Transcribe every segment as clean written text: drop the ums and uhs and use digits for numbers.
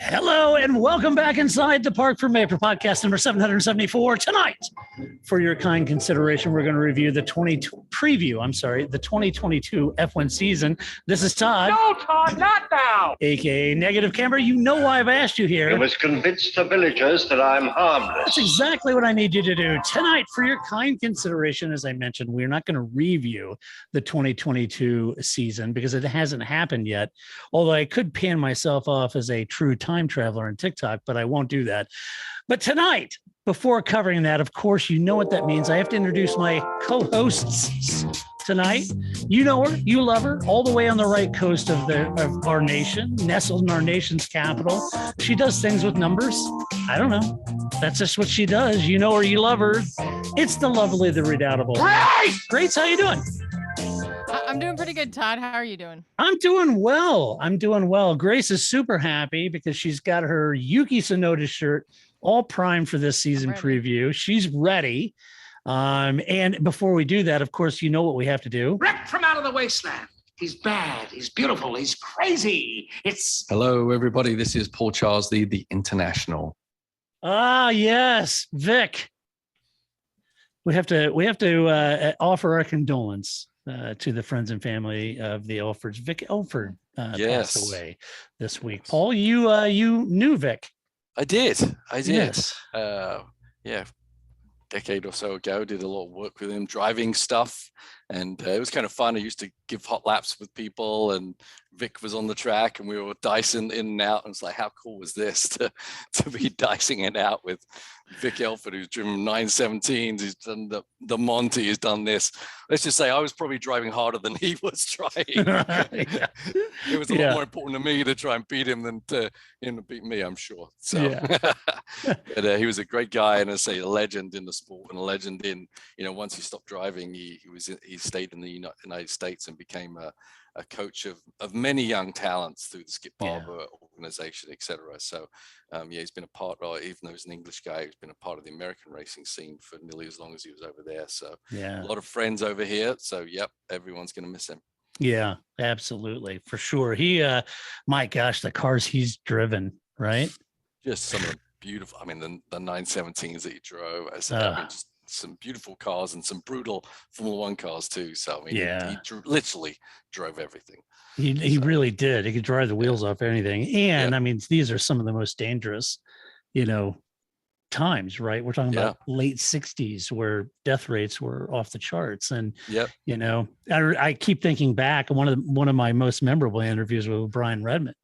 Hello and welcome back inside the Parc Fermé for podcast number 774. Tonight, for your kind consideration, we're going to review the 2022 F1 season. This is Todd. No, Todd, not now. AKA Negative Camera. You know why I've asked you here. You must convince the villagers that I'm harmless. That's exactly what I need you to do. Tonight, for your kind consideration, as I mentioned, we're not going to review the 2022 season because it hasn't happened yet. Although I could pan myself off as a true time traveler on TikTok, but I won't do that. But tonight, before covering that, of course, you know what that means. I have to introduce my co-hosts tonight. You know her, you love her, all the way on the right coast of our nation, nestled in our nation's capital. She does things with numbers. I don't know. That's just what she does. You know her, you love her. It's the lovely, the redoubtable. Grace, how you doing? I'm doing pretty good, Todd. How are you doing? I'm doing well. Grace is super happy because she's got her Yuki Tsunoda shirt all primed for this season preview. She's ready. And before we do that, of course, you know what we have to do. Ripped from out of the wasteland. He's bad. He's beautiful. He's crazy. Hello, everybody. This is Paul Charles, the International. Ah, yes, Vic. We have to offer our condolence to the friends and family of the Elfords. Vic Elford passed away this week. Paul, you knew Vic. I did. Yes. Decade or so ago, did a lot of work with him, driving stuff, and it was kind of fun. I used to give hot laps with people, and Vic was on the track, and we were dicing in and out. And it's like, how cool was this to be dicing it out with Vic Elford, who's driven 917s, he's done the Monty, he's done this. Let's just say I was probably driving harder than he was trying. It was a lot more important to me to try and beat him than to him to beat me, I'm sure. So, but he was a great guy, and I say a legend in the sport and a legend in, once he stopped driving, he stayed in the United States and became a coach of many young talents through the Skip Barber organization, etc. So, he's been a part of, even though he's an English guy, he's been a part of the American racing scene for nearly as long as he was over there. So, a lot of friends over here. So, everyone's going to miss him. Yeah, absolutely, for sure. He, my gosh, the cars he's driven, right? Just some of the beautiful. I mean, the 917s that he drove. Just some beautiful cars and some brutal Formula One cars too. So I mean, he literally drove everything. He really did. He could drive the wheels off anything. And I mean, these are some of the most dangerous, times, right? We're talking about late 60s where death rates were off the charts. And I keep thinking back, one of my most memorable interviews with Brian Redmond.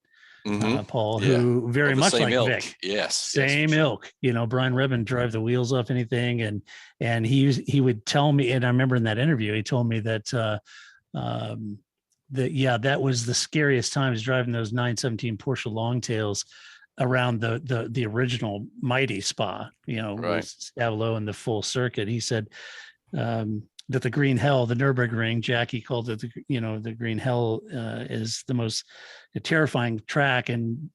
Paul, who very much like ilk. Vic. Yes. Same ilk. Brian Redmond drive the wheels off anything. And he would tell me, and I remember in that interview, he told me that that was the scariest times driving those 917 Porsche Longtails around the original Mighty Spa, with Avalo and the full circuit. He said that the Green Hell, the Nürburgring, Jackie called it, the Green Hell is the most terrifying track. And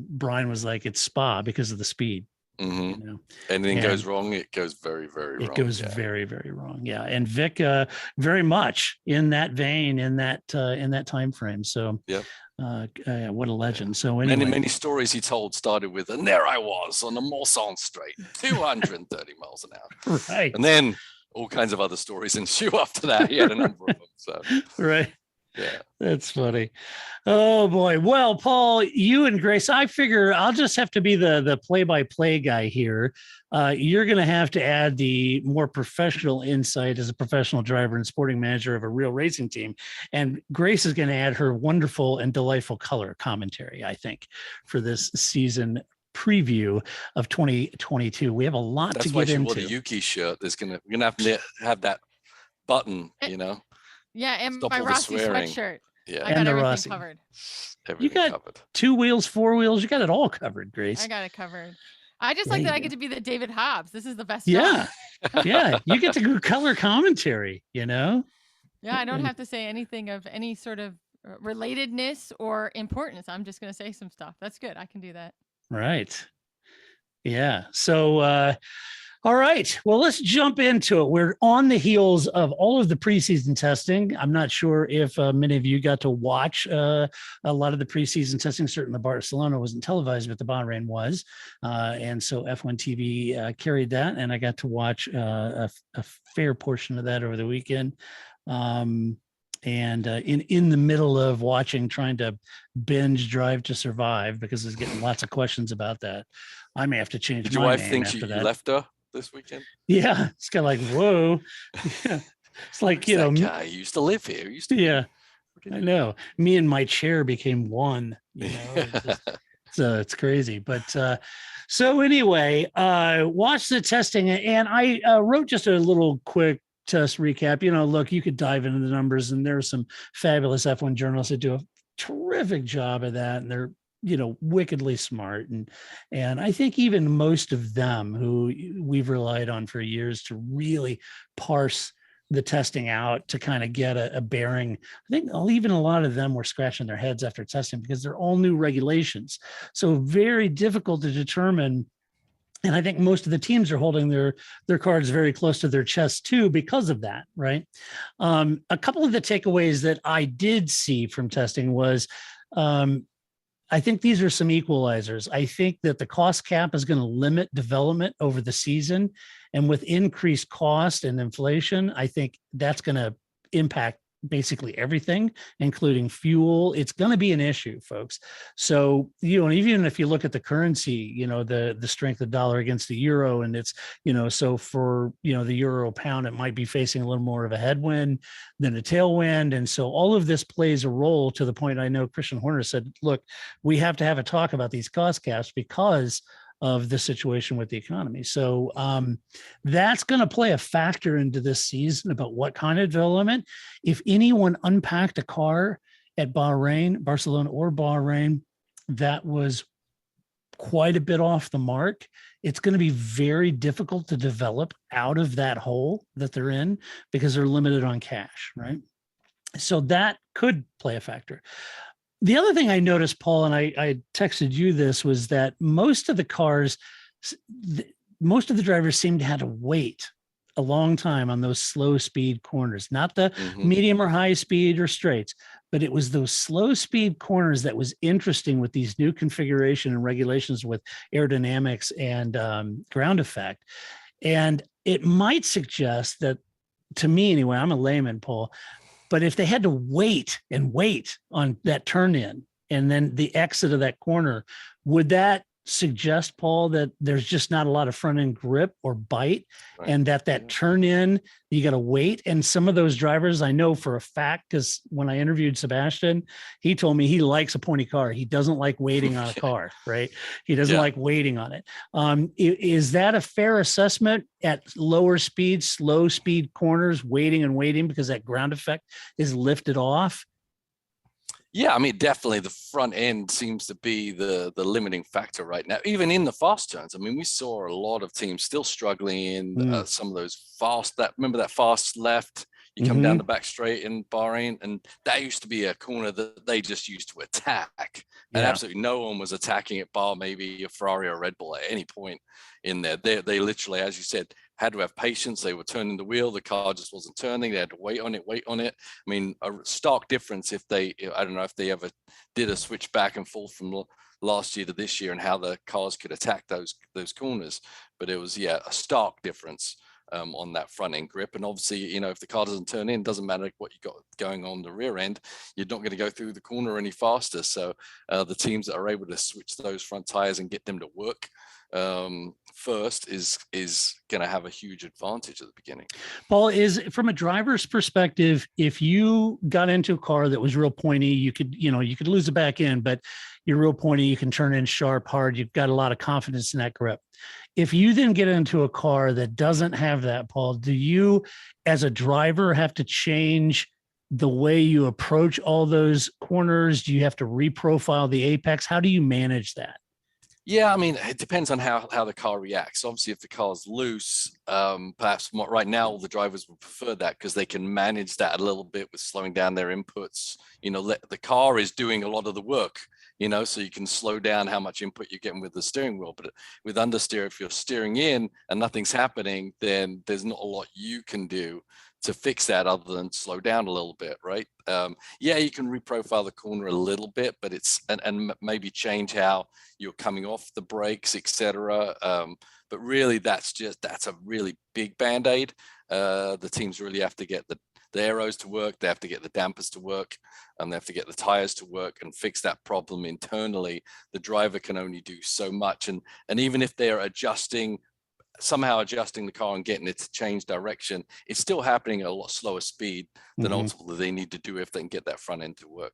Brian was like, it's Spa because of the speed. Anything goes wrong, it goes very, very wrong. It goes very, very wrong. Yeah. And Vic, very much in that vein, in that time frame. So what a legend. So anyway. Many stories he told started with, and there I was on the Morsan Straight, 230 miles an hour. Right. And then all kinds of other stories ensue after that. He had a number of them. So right. Yeah. That's funny. Oh boy. Well, Paul, you and Grace, I figure I'll just have to be the play-by-play guy here. You're going to have to add the more professional insight as a professional driver and sporting manager of a real racing team. And Grace is going to add her wonderful and delightful color commentary, I think, for this season preview of 2022. We have a lot to get into. That's why she wore the Yuki shirt. We're gonna have that button, Yeah, and my Rossi sweatshirt. Yeah, I got everything covered. You got 2 wheels, 4 wheels. You got it all covered, Grace. I got it covered. I just like that I get to be the David Hobbs. This is the best. Yeah, yeah. You get to do color commentary. Yeah, I don't have to say anything of any sort of relatedness or importance. I'm just going to say some stuff. That's good. I can do that. Right. Yeah. So All right. Well, let's jump into it. We're on the heels of all of the preseason testing. I'm not sure if many of you got to watch a lot of the preseason testing. Certainly, Barcelona wasn't televised, but the Bahrain was. And so F1 TV carried that. And I got to watch a fair portion of that over the weekend. And in the middle of watching, trying to binge Drive to Survive, because I was getting lots of questions about that. I may have to change Did your my wife name think after you that. left her this weekend? Yeah, it's kind of like, whoa. Yeah. It's like, Who's that guy who used to live here. He used to yeah, I know. Me and my chair became one, it's crazy. But so anyway, watch the testing, and I wrote just a little quick test recap. Look, you could dive into the numbers, and there are some fabulous F1 journalists that do a terrific job of that, and they're wickedly smart. And I think even most of them who we've relied on for years to really parse the testing out to kind of get a bearing. I think even a lot of them were scratching their heads after testing because they're all new regulations. So very difficult to determine. And I think most of the teams are holding their cards very close to their chest too, because of that, right? A couple of the takeaways that I did see from testing was, I think these are some equalizers. I think that the cost cap is going to limit development over the season. And with increased cost and inflation, I think that's going to impact basically everything, including fuel. It's going to be an issue, folks. So, even if you look at the currency, the strength of the dollar against the euro, and it's, so for, the euro pound, it might be facing a little more of a headwind than a tailwind. And so all of this plays a role, to the point I know Christian Horner said, look, we have to have a talk about these cost caps because of the situation with the economy. So that's going to play a factor into this season about what kind of development. If anyone unpacked a car at Barcelona or Bahrain, that was quite a bit off the mark, it's going to be very difficult to develop out of that hole that they're in because they're limited on cash, right? So that could play a factor. The other thing I noticed, Paul, and I texted you this, was that most of the drivers seemed to have to wait a long time on those slow speed corners, not the medium or high speed or straights, but it was those slow speed corners that was interesting with these new configuration and regulations with aerodynamics and ground effect. And it might suggest that, to me anyway, I'm a layman, Paul, but if they had to wait on that turn in and then the exit of that corner, would that suggest, Paul, that there's just not a lot of front end grip or bite, right, and that turn in, you got to wait? And some of those drivers, I know for a fact, because when I interviewed Sebastian, he told me he likes a pointy car. He doesn't like waiting on a car, right? He doesn't like waiting on it. Is that a fair assessment at lower speed, slow speed corners, waiting because that ground effect is lifted off? Yeah, I mean, definitely the front end seems to be the limiting factor right now, even in the fast turns. I mean, we saw a lot of teams still struggling in some of those remember that fast left, you come down the back straight in Bahrain, and that used to be a corner that they just used to attack. And absolutely no one was attacking it, bar maybe a Ferrari or Red Bull at any point in there. They literally, as you said, had to have patience. They were turning the wheel. The car just wasn't turning. They had to wait on it. I mean, a stark difference I don't know if they ever did a switch back and forth from last year to this year and how the cars could attack those corners. But it was, a stark difference on that front end grip. And obviously, if the car doesn't turn in, doesn't matter what you got going on the rear end, you're not going to go through the corner any faster. So the teams that are able to switch those front tires and get them to work first is going to have a huge advantage at the beginning. Paul, is from a driver's perspective, if you got into a car that was real pointy, you could lose the back end, but you're real pointy, you can turn in sharp, hard, you've got a lot of confidence in that grip. If you then get into a car that doesn't have that, Paul, do you as a driver have to change the way you approach all those corners? Do you have to reprofile the apex? How do you manage that? Yeah, I mean, it depends on how the car reacts. Obviously, if the car's loose, perhaps right now all the drivers would prefer that because they can manage that a little bit with slowing down their inputs. The car is doing a lot of the work so you can slow down how much input you're getting with the steering wheel. But with understeer, if you're steering in and nothing's happening, then there's not a lot you can do to fix that other than slow down a little bit, right? Yeah, you can reprofile the corner a little bit, but and maybe change how you're coming off the brakes, etc. But really, that's a really big band-aid. The teams really have to get the aeros to work, they have to get the dampers to work, and they have to get the tires to work and fix that problem internally. The driver can only do so much, and even if they're somehow adjusting the car and getting it to change direction, it's still happening at a lot slower speed than ultimately they need to do if they can get that front end to work.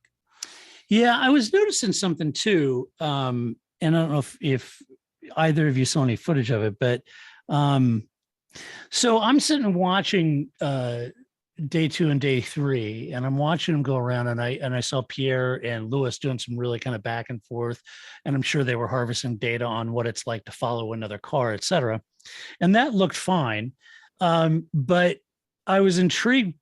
Yeah, I was noticing something too, and I don't know if either of you saw any footage of it, but so I'm sitting and watching day 2 and day 3, and I'm watching them go around, and I saw Pierre and Lewis doing some really kind of back and forth, and I'm sure they were harvesting data on what it's like to follow another car, et cetera. And that looked fine. But I was intrigued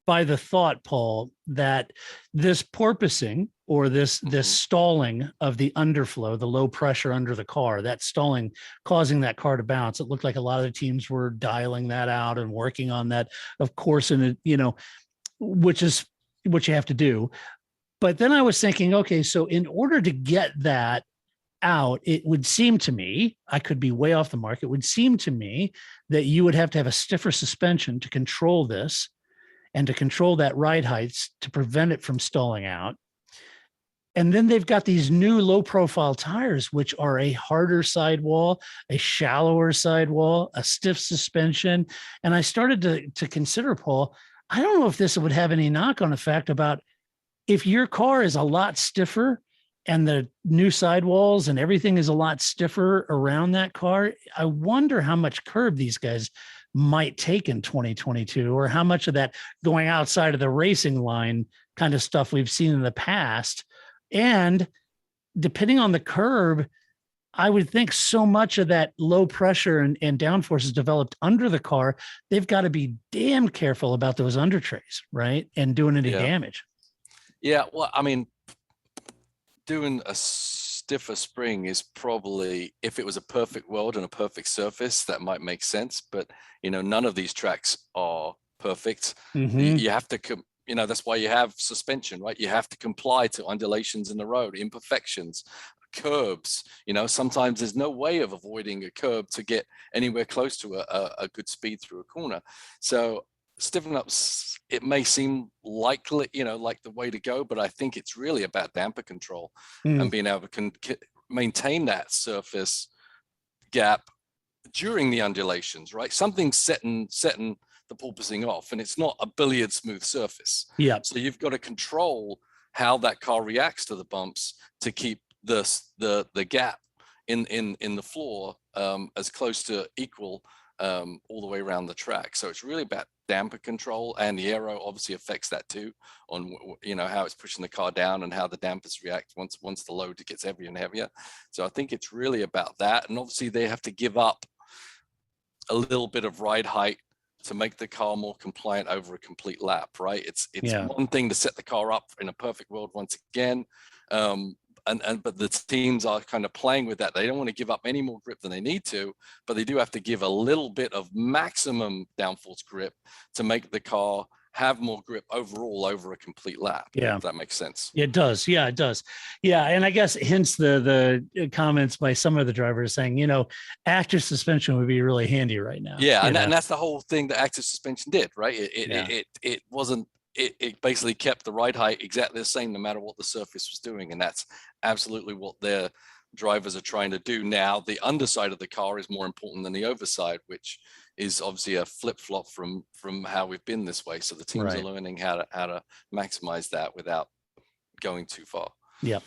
by the thought, Paul, that this porpoising or this stalling of the underflow, the low pressure under the car, that stalling causing that car to bounce. It looked like a lot of the teams were dialing that out and working on that, of course, and which is what you have to do. But then I was thinking, okay, so in order to get that out, it would seem to me, I could be way off the mark, it would seem to me that you would have to have a stiffer suspension to control this and to control that ride heights to prevent it from stalling out. And then they've got these new low profile tires, which are a harder sidewall, a shallower sidewall, a stiff suspension. And I started to consider, Paul, I don't know if this would have any knock-on effect about if your car is a lot stiffer and the new sidewalls and everything is a lot stiffer around that car. I wonder how much curb these guys might take in 2022, or how much of that going outside of the racing line kind of stuff we've seen in the past. And depending on the curb, I would think so much of that low pressure and downforce is developed under the car. They've got to be damn careful about those under trays, right? And doing any damage. Yeah, well, I mean, doing a stiffer spring is probably, if it was a perfect world and a perfect surface, that might make sense. But, none of these tracks are perfect. You have to, that's why you have suspension, right? You have to comply to undulations in the road, imperfections, curbs. Sometimes there's no way of avoiding a curb to get anywhere close to a good speed through a corner. So stiffen ups, it may seem likely, like the way to go, but I think it's really about damper control and being able to maintain that surface gap during the undulations, right? Something's setting the porpoising off, and it's not a billiard smooth surface. Yeah. So you've got to control how that car reacts to the bumps to keep the gap in the floor as close to equal all the way around the track. So it's really about damper control, and the aero obviously affects that too, on how it's pushing the car down and how the dampers react once the load gets heavier and heavier. So I think it's really about that, and obviously they have to give up a little bit of ride height to make the car more compliant over a complete lap, right? It's one thing to set the car up in a perfect world once again, but the teams are kind of playing with that. They don't want to give up any more grip than they need to, but they do have to give a little bit of maximum downforce grip to make the car have more grip overall over a complete lap. Yeah, if that makes sense. It does. Yeah, it does. Yeah, and I guess hence the comments by some of the drivers saying, active suspension would be really handy right now. Yeah, and that's the whole thing that active suspension did, right? It wasn't. It basically kept the ride height exactly the same no matter what the surface was doing, and that's absolutely what their drivers are trying to do now. The underside of the car is more important than the overside, which is obviously a flip-flop from how we've been this way. So the teams are learning how to maximize that without going too far. Yeah.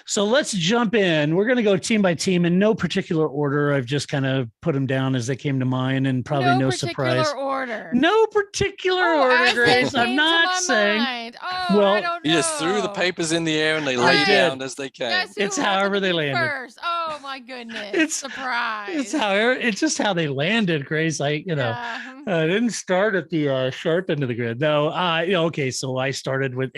So let's jump in. We're going to go team by team in no particular order. I've just kind of put them down as they came to mind, and probably no surprise. Order. No particular order, Grace. I'm not saying. Well, I don't know. You just threw the papers in the air and they lay down as they came. Yes, it's however they landed. First. Oh my goodness! Surprise. It's just how they landed, Grace. I didn't start at the sharp end of the grid. No. Okay. So I started with.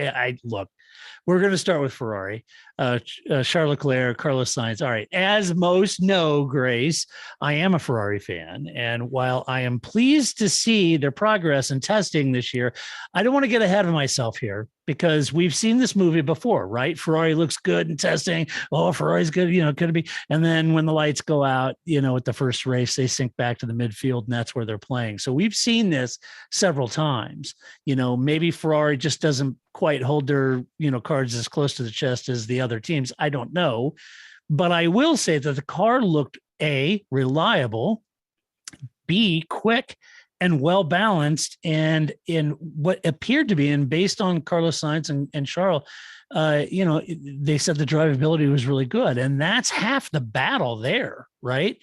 We're going to start with Ferrari. Charles Leclerc, Carlos Sainz. All right. As most know, Grace, I am a Ferrari fan. And while I am pleased to see their progress in testing this year, I don't want to get ahead of myself here because we've seen this movie before, right? Ferrari looks good in testing. Oh, Ferrari's good, could it be? And then when the lights go out, at the first race, they sink back to the midfield and that's where they're playing. So we've seen this several times. Maybe Ferrari just doesn't quite hold their, cards as close to the chest as the other teams. I don't know. But I will say that the car looked A, reliable, B, quick, and well balanced, and in what appeared to be, and based on Carlos Sainz and Charles, they said the drivability was really good, and that's half the battle there, right?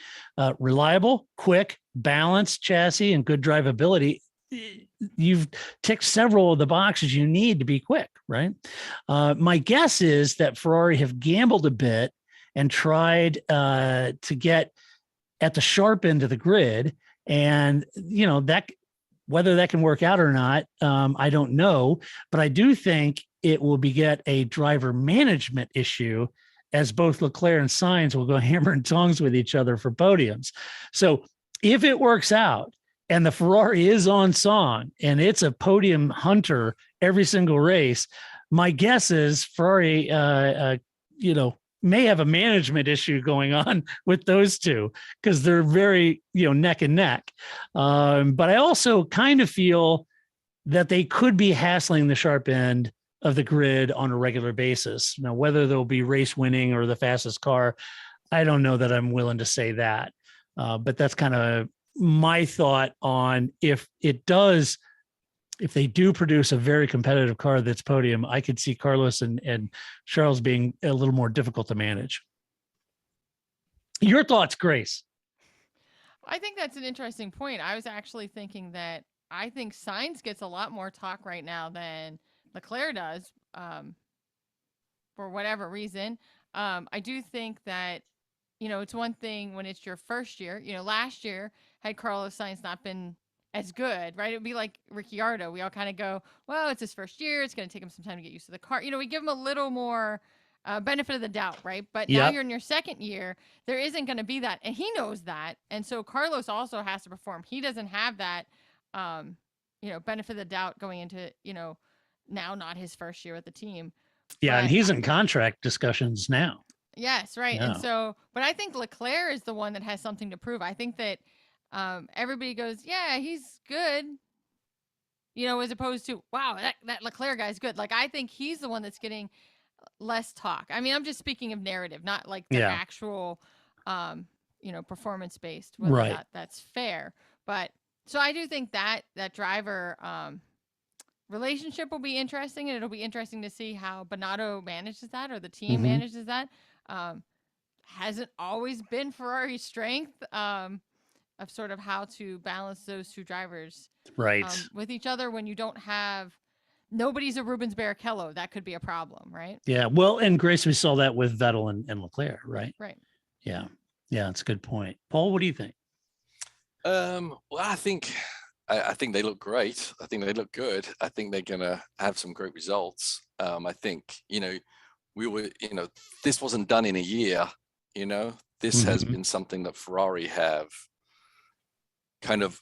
Reliable, quick, balanced chassis, and good drivability. You've ticked several of the boxes you need to be quick, right? My guess is that Ferrari have gambled a bit and tried to get at the sharp end of the grid. And, that whether that can work out or not, I don't know. But I do think it will beget a driver management issue as both Leclerc and Sainz will go hammer and tongs with each other for podiums. So if it works out and the Ferrari is on song and it's a podium hunter every single race, my guess is Ferrari, may have a management issue going on with those two because they're very, neck and neck. But I also kind of feel that they could be hassling the sharp end of the grid on a regular basis. Now, whether they'll be race winning or the fastest car, I don't know that I'm willing to say that. But that's kind of my thought on if they do produce a very competitive car that's podium, I could see Carlos and Charles being a little more difficult to manage. Your thoughts, Grace? I think that's an interesting point. I was actually thinking that I think Sainz gets a lot more talk right now than Leclerc does, for whatever reason. I do think that, it's one thing when it's your first year. Last year, had Carlos Sainz not been as good, right? It'd be like Ricciardo. We all kind of go, well, it's his first year. It's going to take him some time to get used to the car. We give him a little more benefit of the doubt, right? But now you're in your second year. There isn't going to be that. And he knows that. And so Carlos also has to perform. He doesn't have that, benefit of the doubt going into, now not his first year with the team. Yeah. But, and he's in contract discussions now. Yes. Right. Yeah. And so, but I think Leclerc is the one that has something to prove. I think that, everybody goes, yeah, he's good, as opposed to, wow, that Leclerc guy's good. Like, I think he's the one that's getting less talk. I mean, I'm just speaking of narrative, not like the actual, performance based, whether right. That's fair. But so I do think that driver, relationship will be interesting, and it'll be interesting to see how Binotto manages that, or the team manages that. Hasn't always been Ferrari's strength, of sort of how to balance those two drivers right with each other when you don't have nobody's a Rubens Barrichello. That could be a problem, right? Yeah. Well, and Grace, we saw that with Vettel and Leclerc, right? Right. Yeah. Yeah. That's a good point. Paul, what do you think? Well, I think they look great. I think they look good. I think they're going to have some great results. I think, this wasn't done in a year, this has been something that Ferrari have kind of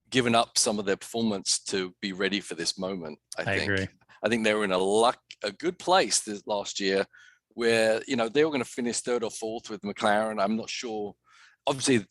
given up some of their performance to be ready for this moment. I agree. I think they were in a good place this last year where, they were going to finish third or fourth with McLaren. I'm not sure. Obviously,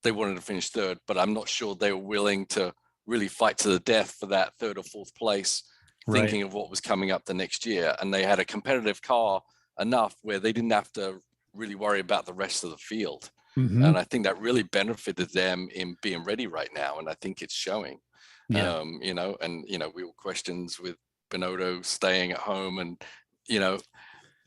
they wanted to finish third, but I'm not sure they were willing to really fight to the death for that third or fourth place, thinking of what was coming up the next year. And they had a competitive car enough where they didn't have to really worry about the rest of the field. And I think that really benefited them in being ready right now. And I think it's showing, we were questions with Binotto staying at home and,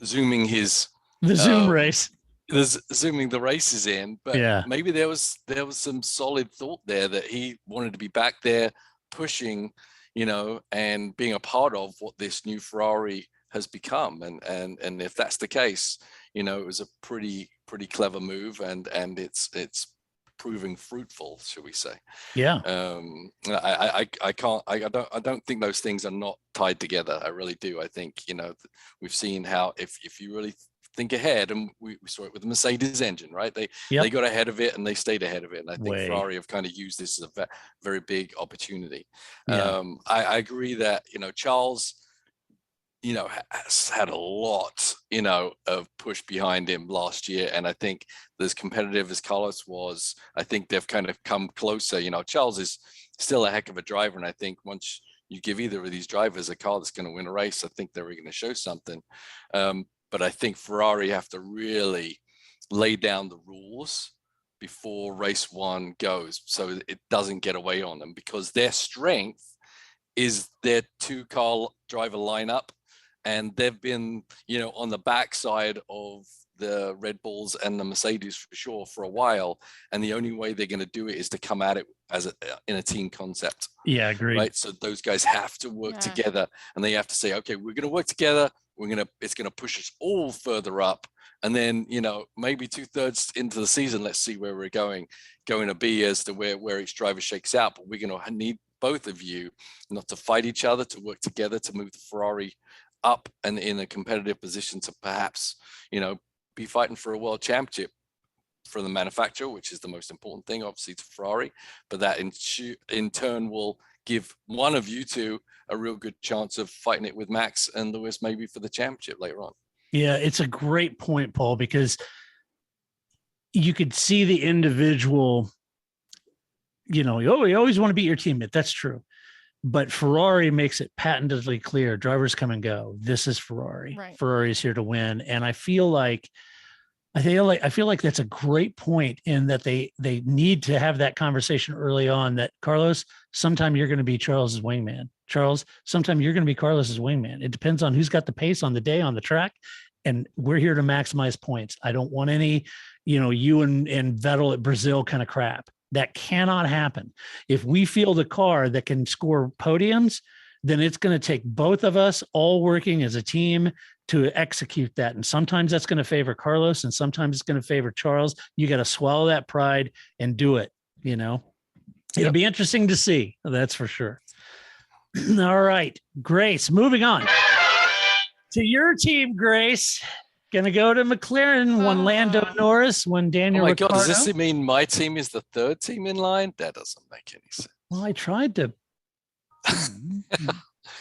zooming the Zoom race. Zooming the races in, but maybe there was some solid thought there that he wanted to be back there pushing, and being a part of what this new Ferrari has become. And if that's the case, it was a pretty clever move, and it's proving fruitful, shall we say. Yeah. I don't think those things are not tied together. I really do. I think, we've seen how if you really think ahead, and we saw it with the Mercedes engine, right? They got ahead of it and they stayed ahead of it. And I think Ferrari have kind of used this as a very big opportunity. Yeah. I agree that, Charles, has had a lot, of push behind him last year. And I think as competitive as Carlos was, I think they've kind of come closer. Charles is still a heck of a driver. And I think once you give either of these drivers a car that's going to win a race, I think they're going to show something. But I think Ferrari have to really lay down the rules before race one goes, so it doesn't get away on them, because their strength is their 2-car driver lineup. And they've been, on the backside of the Red Bulls and the Mercedes for sure for a while. And the only way they're going to do it is to come at it in a team concept. Yeah, agreed. Right. So those guys have to work together, and they have to say, okay, we're going to work together. It's going to push us all further up. And then, maybe 2/3 into the season, let's see where we're going to be as to where each driver shakes out. But we're going to need both of you not to fight each other, to work together, to move the Ferrari up and in a competitive position to perhaps, be fighting for a world championship for the manufacturer, which is the most important thing, obviously, to Ferrari. But that in turn will give one of you two a real good chance of fighting it with Max and Lewis, maybe for the championship later on. Yeah, it's a great point, Paul, because you could see the individual, you always want to beat your teammate. That's true. But Ferrari makes it patently clear, drivers come and go. This is Ferrari. Right. Ferrari is here to win. And I feel like that's a great point, in that they need to have that conversation early on, that Carlos, sometime you're going to be Charles's wingman. Charles, sometime you're going to be Carlos's wingman. It depends on who's got the pace on the day on the track. And we're here to maximize points. I don't want any, you and Vettel at Brazil kind of crap. That cannot happen. If we field a car that can score podiums, then it's going to take both of us all working as a team to execute that. And sometimes that's going to favor Carlos, and sometimes it's going to favor Charles. You got to swallow that pride and do it. It'll be interesting to see. That's for sure. All right, Grace, moving on to your team, Grace. Gonna go to McLaren, one Lando Norris, one Daniel Ricciardo. God, does this mean my team is the third team in line? That doesn't make any sense. Well, I tried to.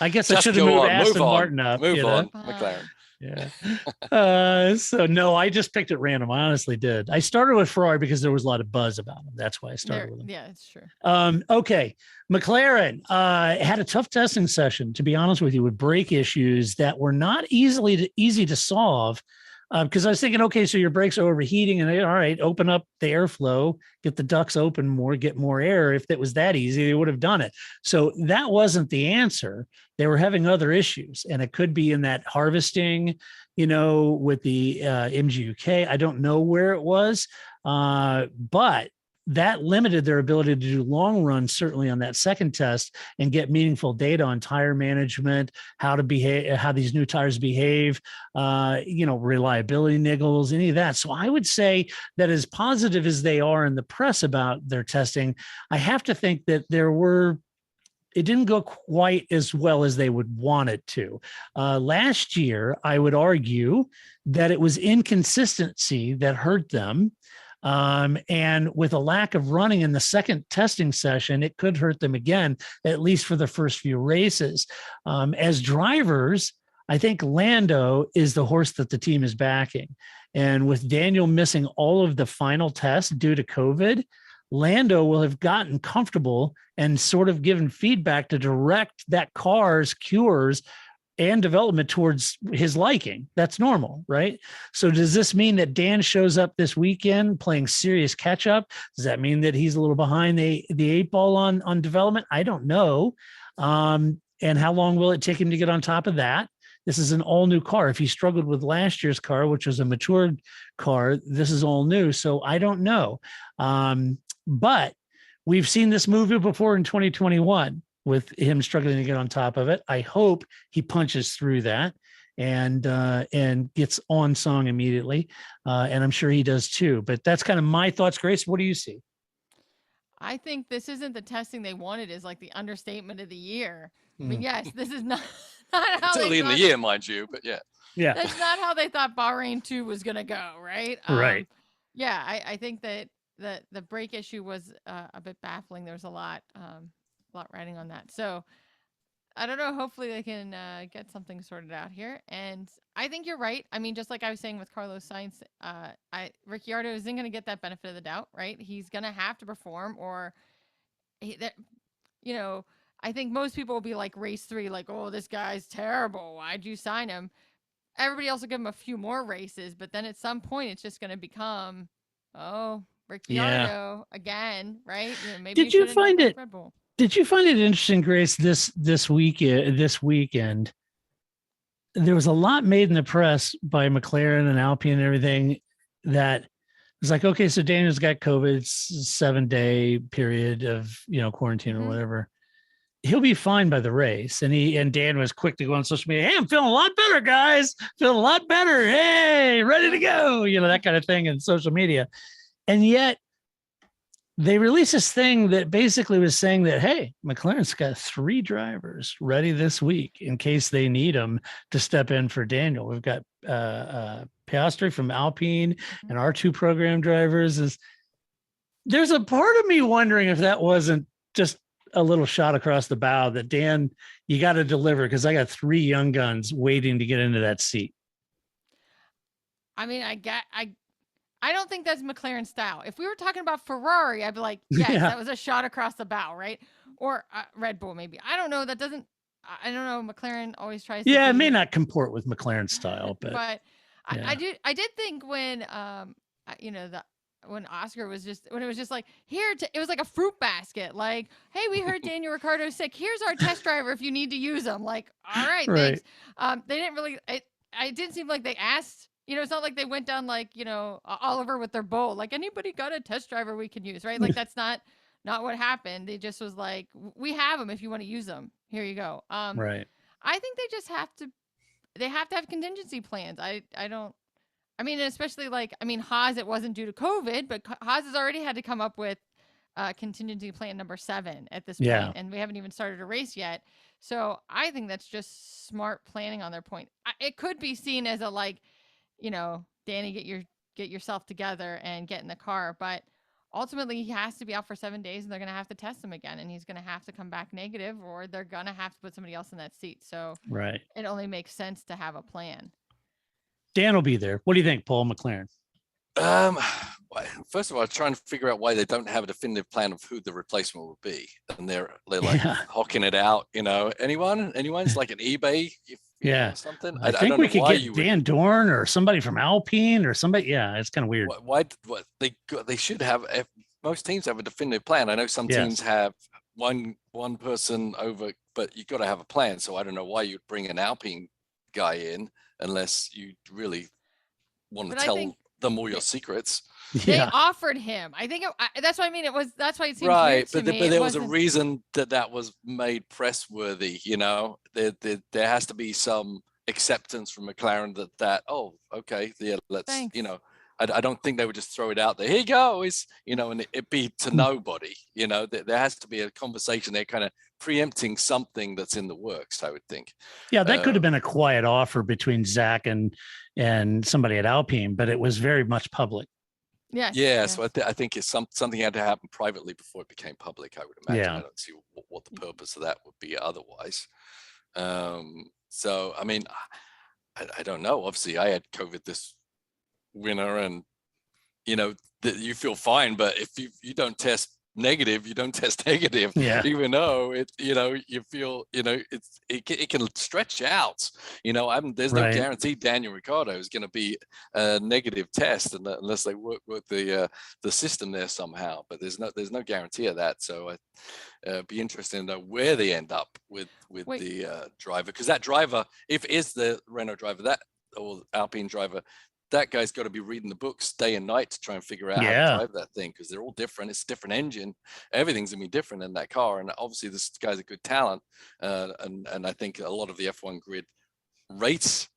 I guess I should have moved Aston Martin up. Move on, McLaren. Yeah. So no, I just picked at random. I honestly did. I started with Ferrari because there was a lot of buzz about them. That's why I started with them. Yeah, it's true. Okay. McLaren had a tough testing session, to be honest with you, with brake issues that were not easy to solve. Because I was thinking, okay, so your brakes are overheating, and all right, open up the airflow, get the ducts open more, get more air. If it was that easy, they would have done it. So that wasn't the answer. They were having other issues, and it could be in that harvesting, with the MGUK. I don't know where it was, but that limited their ability to do long runs, certainly on that second test, and get meaningful data on tire management, how to behave, how these new tires behave, reliability niggles, any of that. So I would say that as positive as they are in the press about their testing, I have to think that it didn't go quite as well as they would want it to. Last year, I would argue that it was inconsistency that hurt them. And with a lack of running in the second testing session, it could hurt them again, at least for the first few races. As drivers, I think Lando is the horse that the team is backing. And with Daniel missing all of the final tests due to COVID, Lando will have gotten comfortable and sort of given feedback to direct that car's cures and development towards his liking. That's normal, right? So does this mean that Dan shows up this weekend playing serious catch up? Does that mean that he's a little behind the 8-ball on development? I don't know. And how long will it take him to get on top of that? This is an all new car. If he struggled with last year's car, which was a matured car, this is all new. So I don't know. But we've seen this movie before in 2021. With him struggling to get on top of it. I hope he punches through that and gets on song immediately. And I'm sure he does too. But that's kind of my thoughts. Grace, what do you see? I think this isn't the testing they wanted. Is like the understatement of the year. I Hmm. mean, yes, this is not not how It's they early in the thought. year, mind you, but yeah. Yeah. That's not how they thought Bahrain 2 was gonna go, right? Right. Yeah, I think that the brake issue was a bit baffling. There's a lot riding on that. So I don't know. Hopefully they can get something sorted out here. And I think you're right. I mean, just like I was saying with Carlos Sainz, Ricciardo isn't going to get that benefit of the doubt, right? He's going to have to perform, or you know, I think most people will be like race 3, like, oh, this guy's terrible. Why'd you sign him? Everybody else will give him a few more races, but then at some point it's just going to become, oh, Yeah. Ricciardo again, right? Maybe Did you you shouldn't have find left it? Red Bull. Did you find it interesting, Grace? This weekend, there was a lot made in the press by McLaren and Alpine and everything that was like, okay, so Daniel's got COVID, 7-day period of quarantine or Mhm. whatever. He'll be fine by the race. And Dan was quick to go on social media. Hey, I'm feeling a lot better, guys. Feeling a lot better. Hey, ready to go. That kind of thing in social media. And yet they released this thing that basically was saying that, hey, McLaren's got 3 drivers ready this week in case they need them to step in for Daniel. We've got Piastri from Alpine and our 2 program drivers. There's a part of me wondering if that wasn't just a little shot across the bow that, Dan, you got to deliver because I got 3 young guns waiting to get into that seat. I mean, I don't think that's McLaren style. If we were talking about Ferrari, I'd be like, yes, Yeah. that was a shot across the bow, right? Or Red Bull, maybe. I don't know. That doesn't. I don't know. McLaren always tries. Yeah, to it may be, not comport with McLaren style, but I did think when when Oscar was when it was just like, it was like a fruit basket. Like, hey, we heard Daniel Ricciardo's sick. Here's our test driver if you need to use him. Like, all right, right. thanks. They didn't really. It didn't seem like they asked. It's not like they went down like Oliver with their bowl. Like, anybody got a test driver we can use, right? Like, that's not what happened. They just was like, we have them if you want to use them. Here you go. Right. I think they just have to. They have to have contingency plans. I don't. I mean, especially Haas, it wasn't due to COVID, but Haas has already had to come up with contingency plan number 7 at this point, and we haven't even started a race yet. So I think that's just smart planning on their point. It could be seen as a Danny, get yourself together and get in the car, but ultimately he has to be out for 7 days, and they're going to have to test him again, and he's going to have to come back negative, or they're going to have to put somebody else in that seat. So right. It only makes sense to have a plan. Dan will be there. What do you think, Paul McLaren? First of all, I'm trying to figure out why they don't have a definitive plan of who the replacement will be, and they're like hawking it out. Anyone's like an eBay, or something. I think we could get Van Dorn or somebody from Alpine or somebody. Yeah, it's kind of weird. Why they should have? Most teams have a definitive plan. I know some teams have one person over, but you got to have a plan. So I don't know why you'd bring an Alpine guy in unless you really want to tell them all your secrets. They offered him. I think that's what I mean. That's why it seems right. Weird to But me. There was a reason that was made press worthy. There has to be some acceptance from McLaren that oh, okay, yeah, let's Thanks. I don't think they would just throw it out there. Here you go, and it be to nobody. There has to be a conversation. They're kind of preempting something that's in the works, I would think. Yeah, that could have been a quiet offer between Zach and somebody at Alpine, but it was very much public. Yes. Yeah, so I think it's something had to happen privately before it became public, I would imagine. Yeah. I don't see what the purpose of that would be otherwise. So, I mean, I don't know. Obviously, I had COVID this winter, and you feel fine, but if you don't test negative, you don't test negative. Yeah. Even though you feel it can stretch out. There's no guarantee Daniel Ricciardo is going to be a negative test unless they work with the system there somehow. But there's no guarantee of that. So it'd be interesting to know where they end up with the driver, because that driver, if it is the Renault driver or Alpine driver, that guy's got to be reading the books day and night to try and figure out how to drive that thing, because they're all different. It's a different engine. Everything's gonna be different in that car. And obviously this guy's a good talent. And I think a lot of the F1 grid rate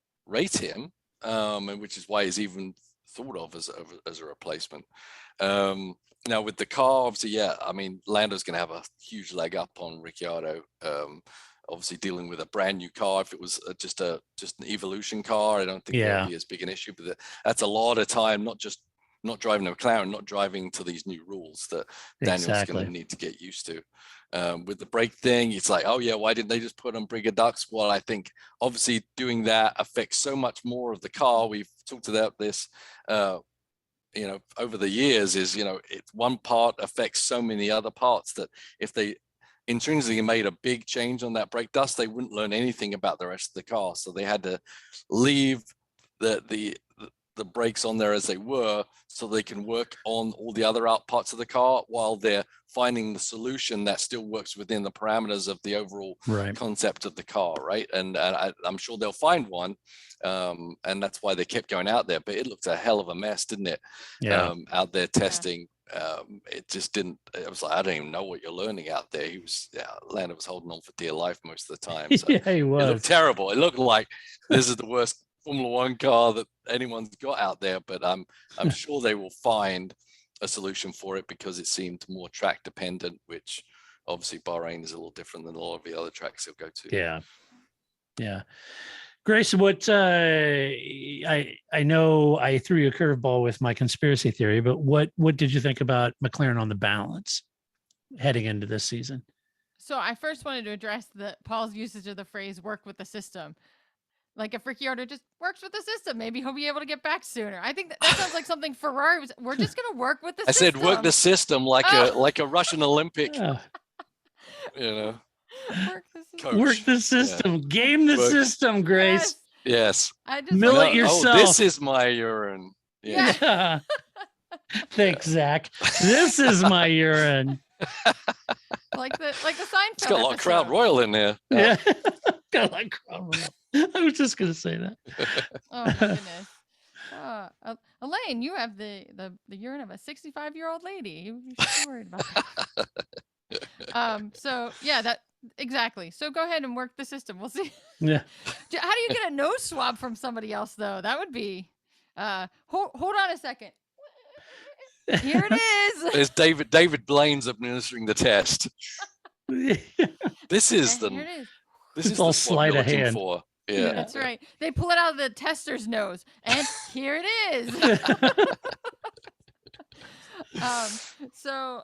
him, and which is why he's even thought of as a replacement. Now with the car, obviously, yeah, I mean, Lando's going to have a huge leg up on Ricciardo. Obviously, dealing with a brand new car. If it was just an evolution car, I don't think that would be as big an issue. But that's a lot of time, not driving a McLaren, not driving to these new rules that Daniel's going to need to get used to. With the brake thing, it's like, oh yeah, why didn't they just put on bigger ducts? Well, I think obviously doing that affects so much more of the car. We've talked about this, over the years. Is one part affects so many other parts that if they intrinsically made a big change on that brake dust, they wouldn't learn anything about the rest of the car. So they had to leave the brakes on there as they were, so they can work on all the other out parts of the car while they're finding the solution that still works within the parameters of the overall concept of the car, right? And I'm sure they'll find one, and that's why they kept going out there. But it looked a hell of a mess, didn't it? Yeah. Out there testing. It just didn't. It was like, I don't even know what you're learning out there. Lando was holding on for dear life most of the time. So yeah, he was. It looked terrible. It looked like this is the worst Formula One car that anyone's got out there. But I'm sure they will find a solution for it, because it seemed more track dependent, which obviously Bahrain is a little different than a lot of the other tracks they'll go to. Yeah. Grace, what I know I threw you a curveball with my conspiracy theory, but what did you think about McLaren on the balance heading into this season? So I first wanted to address Paul's usage of the phrase "work with the system." Like, if Ricciardo just works with the system, maybe he'll be able to get back sooner. I think that sounds like something Ferrari was. We're just going to work with the system. I said work the system like a Russian Olympic. Work the system. Game the system, Grace. Yes. Mill it yourself. Oh, this is my urine. Yeah. Thanks, Zach. This is my urine. like the Seinfeld. It's got a lot of Crown Royal in there. Yeah. Got a lot of Crown Royal. I was just going to say that. Oh my goodness. Elaine, you have the urine of a 65-year-old lady. You should be worried about that. So yeah, that exactly. So go ahead and work the system. We'll see. Yeah. How do you get a nose swab from somebody else though? That would be. Hold on a second. Here it is. There's David Blaine's administering the test. This is This is all sleight of hand. For. Yeah, that's right. They pull it out of the tester's nose, and here it is. So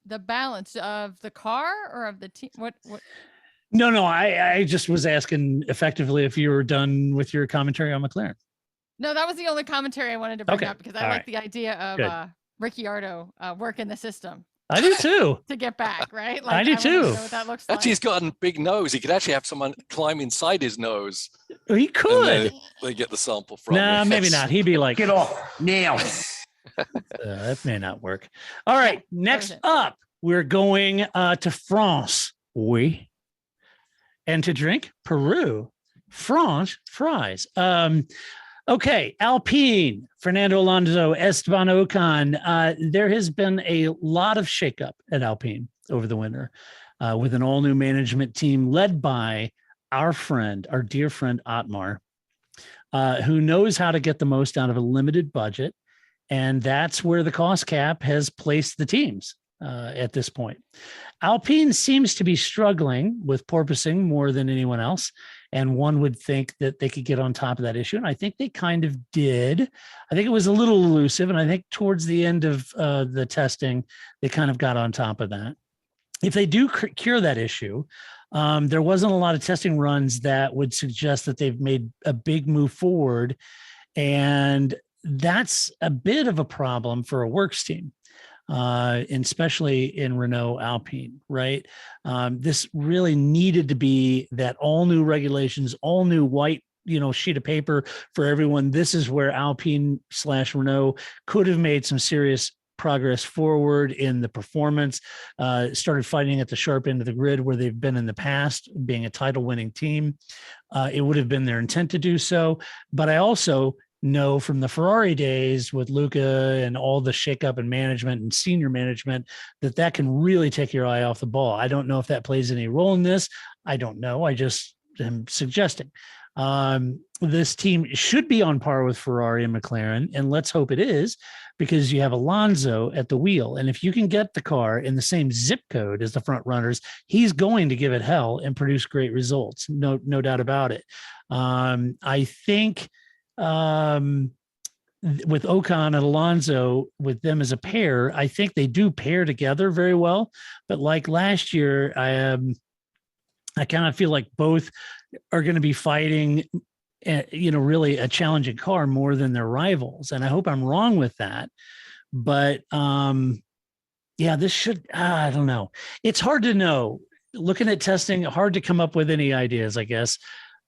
the balance of the car or of the team? What? No. I just was asking effectively if you were done with your commentary on McLaren. No, that was the only commentary I wanted to bring up, because I like the idea of Ricciardo working the system. I do too. To get back, right? Like, I do too. Know what that looks like. Actually, he's got a big nose. He could actually have someone climb inside his nose. He could. They get the sample from. Nah, maybe not. He'd be like, Get off now. that may not work. All right. Next up, we're going to France. Oui. And to drink Peru, French fries. Okay, Alpine, Fernando Alonso, Esteban Ocon. There has been a lot of shakeup at Alpine over the winter, with an all-new management team led by our dear friend Otmar, who knows how to get the most out of a limited budget, and that's where the cost cap has placed the teams at this point. Alpine seems to be struggling with porpoising more than anyone else. And one would think that they could get on top of that issue. And I think they kind of did. I think it was a little elusive. And I think towards the end of the testing, they kind of got on top of that. If they do cure that issue, there wasn't a lot of testing runs that would suggest that they've made a big move forward. And that's a bit of a problem for a works team. And especially in Renault Alpine, right? This really needed to be that all new regulations, all new white, sheet of paper for everyone. This is where Alpine/Renault could have made some serious progress forward in the performance, started fighting at the sharp end of the grid where they've been in the past, being a title winning team. It would have been their intent to do so. But I also know from the Ferrari days with Luca and all the shakeup in management and senior management that can really take your eye off the ball. I don't know if that plays any role in this. I don't know. I just am suggesting. This team should be on par with Ferrari and McLaren, and let's hope it is, because you have Alonso at the wheel. And if you can get the car in the same zip code as the front runners, he's going to give it hell and produce great results. No doubt about it. I think with Ocon and Alonso, with them as a pair, I think they do pair together very well. But like last year, I kind of feel like both are going to be fighting, really a challenging car more than their rivals. And I hope I'm wrong with that. But this should, I don't know. It's hard to know. Looking at testing, hard to come up with any ideas, I guess,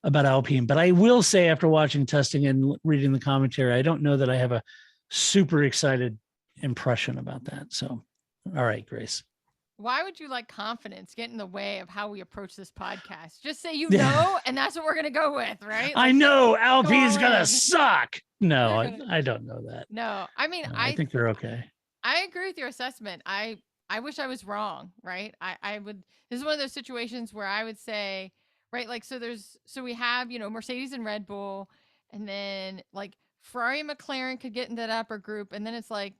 about Alpine. But I will say, after watching testing and reading the commentary, I don't know that I have a super excited impression about that. So, all right, Grace. Why would you let confidence get in the way of how we approach this podcast? Just say know, and that's what we're going to go with, right? I know Alpine's going to suck. No, I don't know that. No, I mean, I think they're okay. I agree with your assessment. I wish I was wrong, right? I would, this is one of those situations where I would say, right, like, so we have, Mercedes and Red Bull, and then like Ferrari and McLaren could get in that upper group. And then it's like,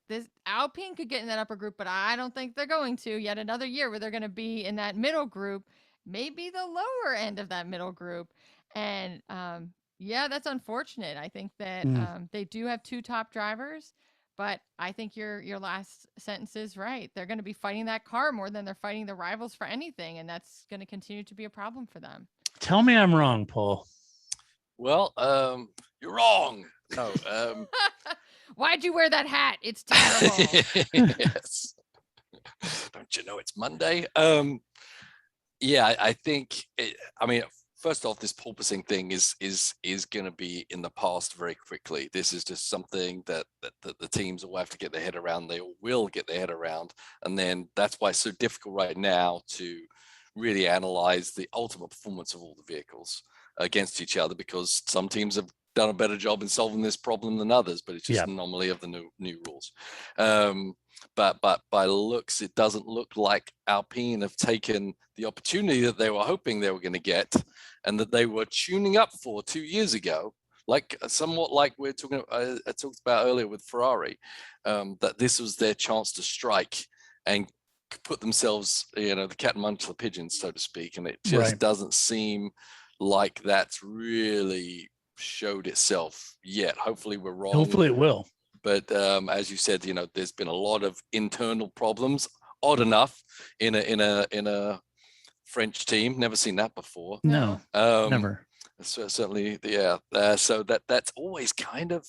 this Alpine could get in that upper group, but I don't think they're going to. Yet another year where they're going to be in that middle group, maybe the lower end of that middle group. And that's unfortunate. I think that they do have two top drivers, but I think your last sentence is right. They're going to be fighting that car more than they're fighting the rivals for anything, and that's going to continue to be a problem for them. Tell me I'm wrong, Paul. Well, you're wrong. No. Why'd you wear that hat? It's terrible. Yes. Don't you know it's Monday? I think. First off, this porpoising thing is going to be in the past very quickly. This is just something that the teams will have to get their head around. They will get their head around, and then that's why it's so difficult right now to really analyze the ultimate performance of all the vehicles against each other, because some teams have done a better job in solving this problem than others, but it's just an anomaly of the new rules. But by looks, it doesn't look like Alpine have taken the opportunity that they were hoping they were going to get, and that they were tuning up for 2 years ago, somewhat like I talked about earlier with Ferrari, that this was their chance to strike and put themselves, the cat amongst the pigeons, so to speak. And it just doesn't seem like that's really showed itself yet. Hopefully we're wrong. Hopefully it will. But as you said, there's been a lot of internal problems. Odd enough, in a French team, never seen that before. No, never. So certainly, so that's always kind of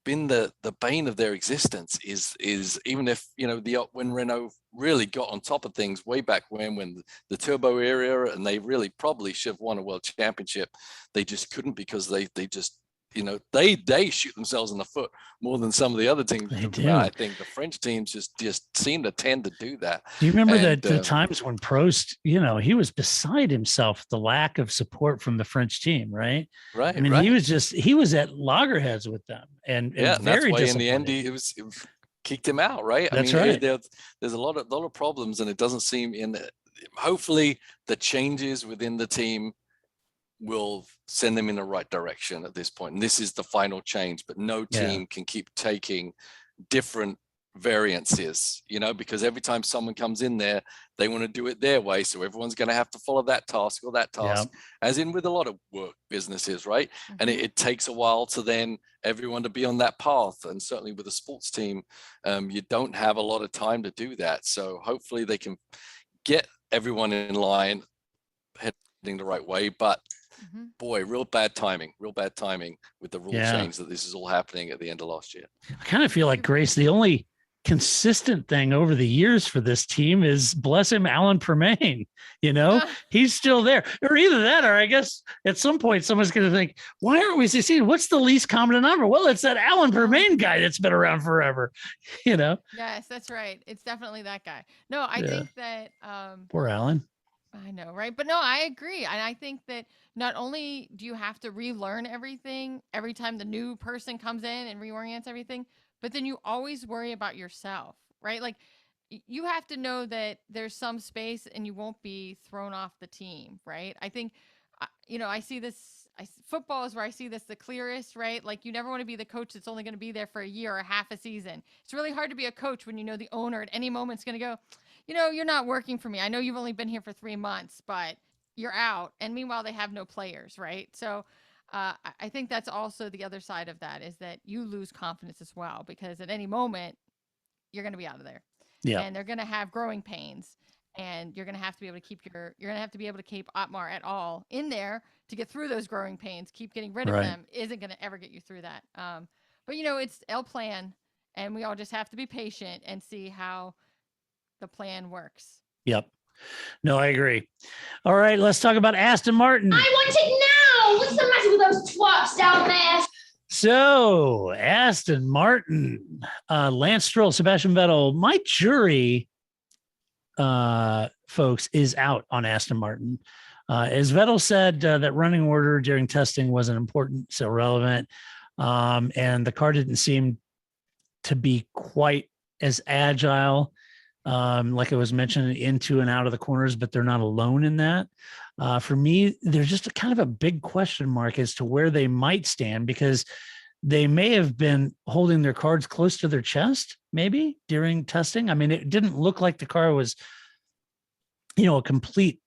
been the bane of their existence. Is even if when Renault really got on top of things way back when the turbo era, and they really probably should have won a world championship, they just couldn't, because they just they shoot themselves in the foot more than some of the other teams. They do. I think the French teams just seem to tend to do that. Do you remember the times when Prost, he was beside himself, the lack of support from the French team, right? Right. I mean, he was at loggerheads with them, and that's why in the end it was kicked him out, right? That's right. There's a lot of problems, and it doesn't seem hopefully the changes within the team will send them in the right direction at this point. And this is the final change, but no team can keep taking different variances, because every time someone comes in there, they want to do it their way. So everyone's going to have to follow that task or that task, as in with a lot of work businesses, right? Mm-hmm. And it takes a while to then everyone to be on that path. And certainly with a sports team, you don't have a lot of time to do that. So hopefully they can get everyone in line, heading the right way. But boy, real bad timing with the rule change that this is all happening at the end of last year. I kind of feel like, Grace, the only consistent thing over the years for this team is, bless him, Alan Permain. He's still there. Or either that, or I guess at some point someone's going to think, why aren't we succeeding? What's the least common number? Well, it's that Alan Permain guy that's been around forever. Yes, that's right. It's definitely that guy. No, I think that poor Alan. I know, right? But no, I agree. And I think that not only do you have to relearn everything every time the new person comes in and reorients everything, but then you always worry about yourself, right? Like, you have to know that there's some space and you won't be thrown off the team, right? I think I see this. Football is where I see this the clearest, right? Like you never want to be the coach that's only going to be there for a year or half a season. It's really hard to be a coach when you know the owner at any moment is going to go, you're not working for me. I know you've only been here for 3 months, but you're out. And meanwhile, they have no players, right? So I think that's also the other side of that is that you lose confidence as well because at any moment you're going to be out of there. Yeah. And they're going to have growing pains. And you're going to have to be able to keep Otmar et al. In there to get through those growing pains. Keep getting rid of them isn't going to ever get you through that. But it's El Plan, and we all just have to be patient and see how the plan works. Yep. No, I agree. All right, let's talk about Aston Martin. I want it now. What's the matter with those twats down there? So Aston Martin, Lance Stroll, Sebastian Vettel, my jury, folks, is out on Aston Martin. As Vettel said, that running order during testing wasn't important, so relevant. And the car didn't seem to be quite as agile, like it was mentioned, into and out of the corners, but they're not alone in that. For me, there's just kind of a big question mark as to where they might stand, because they may have been holding their cards close to their chest, maybe during testing. I mean, it didn't look like the car was, a complete,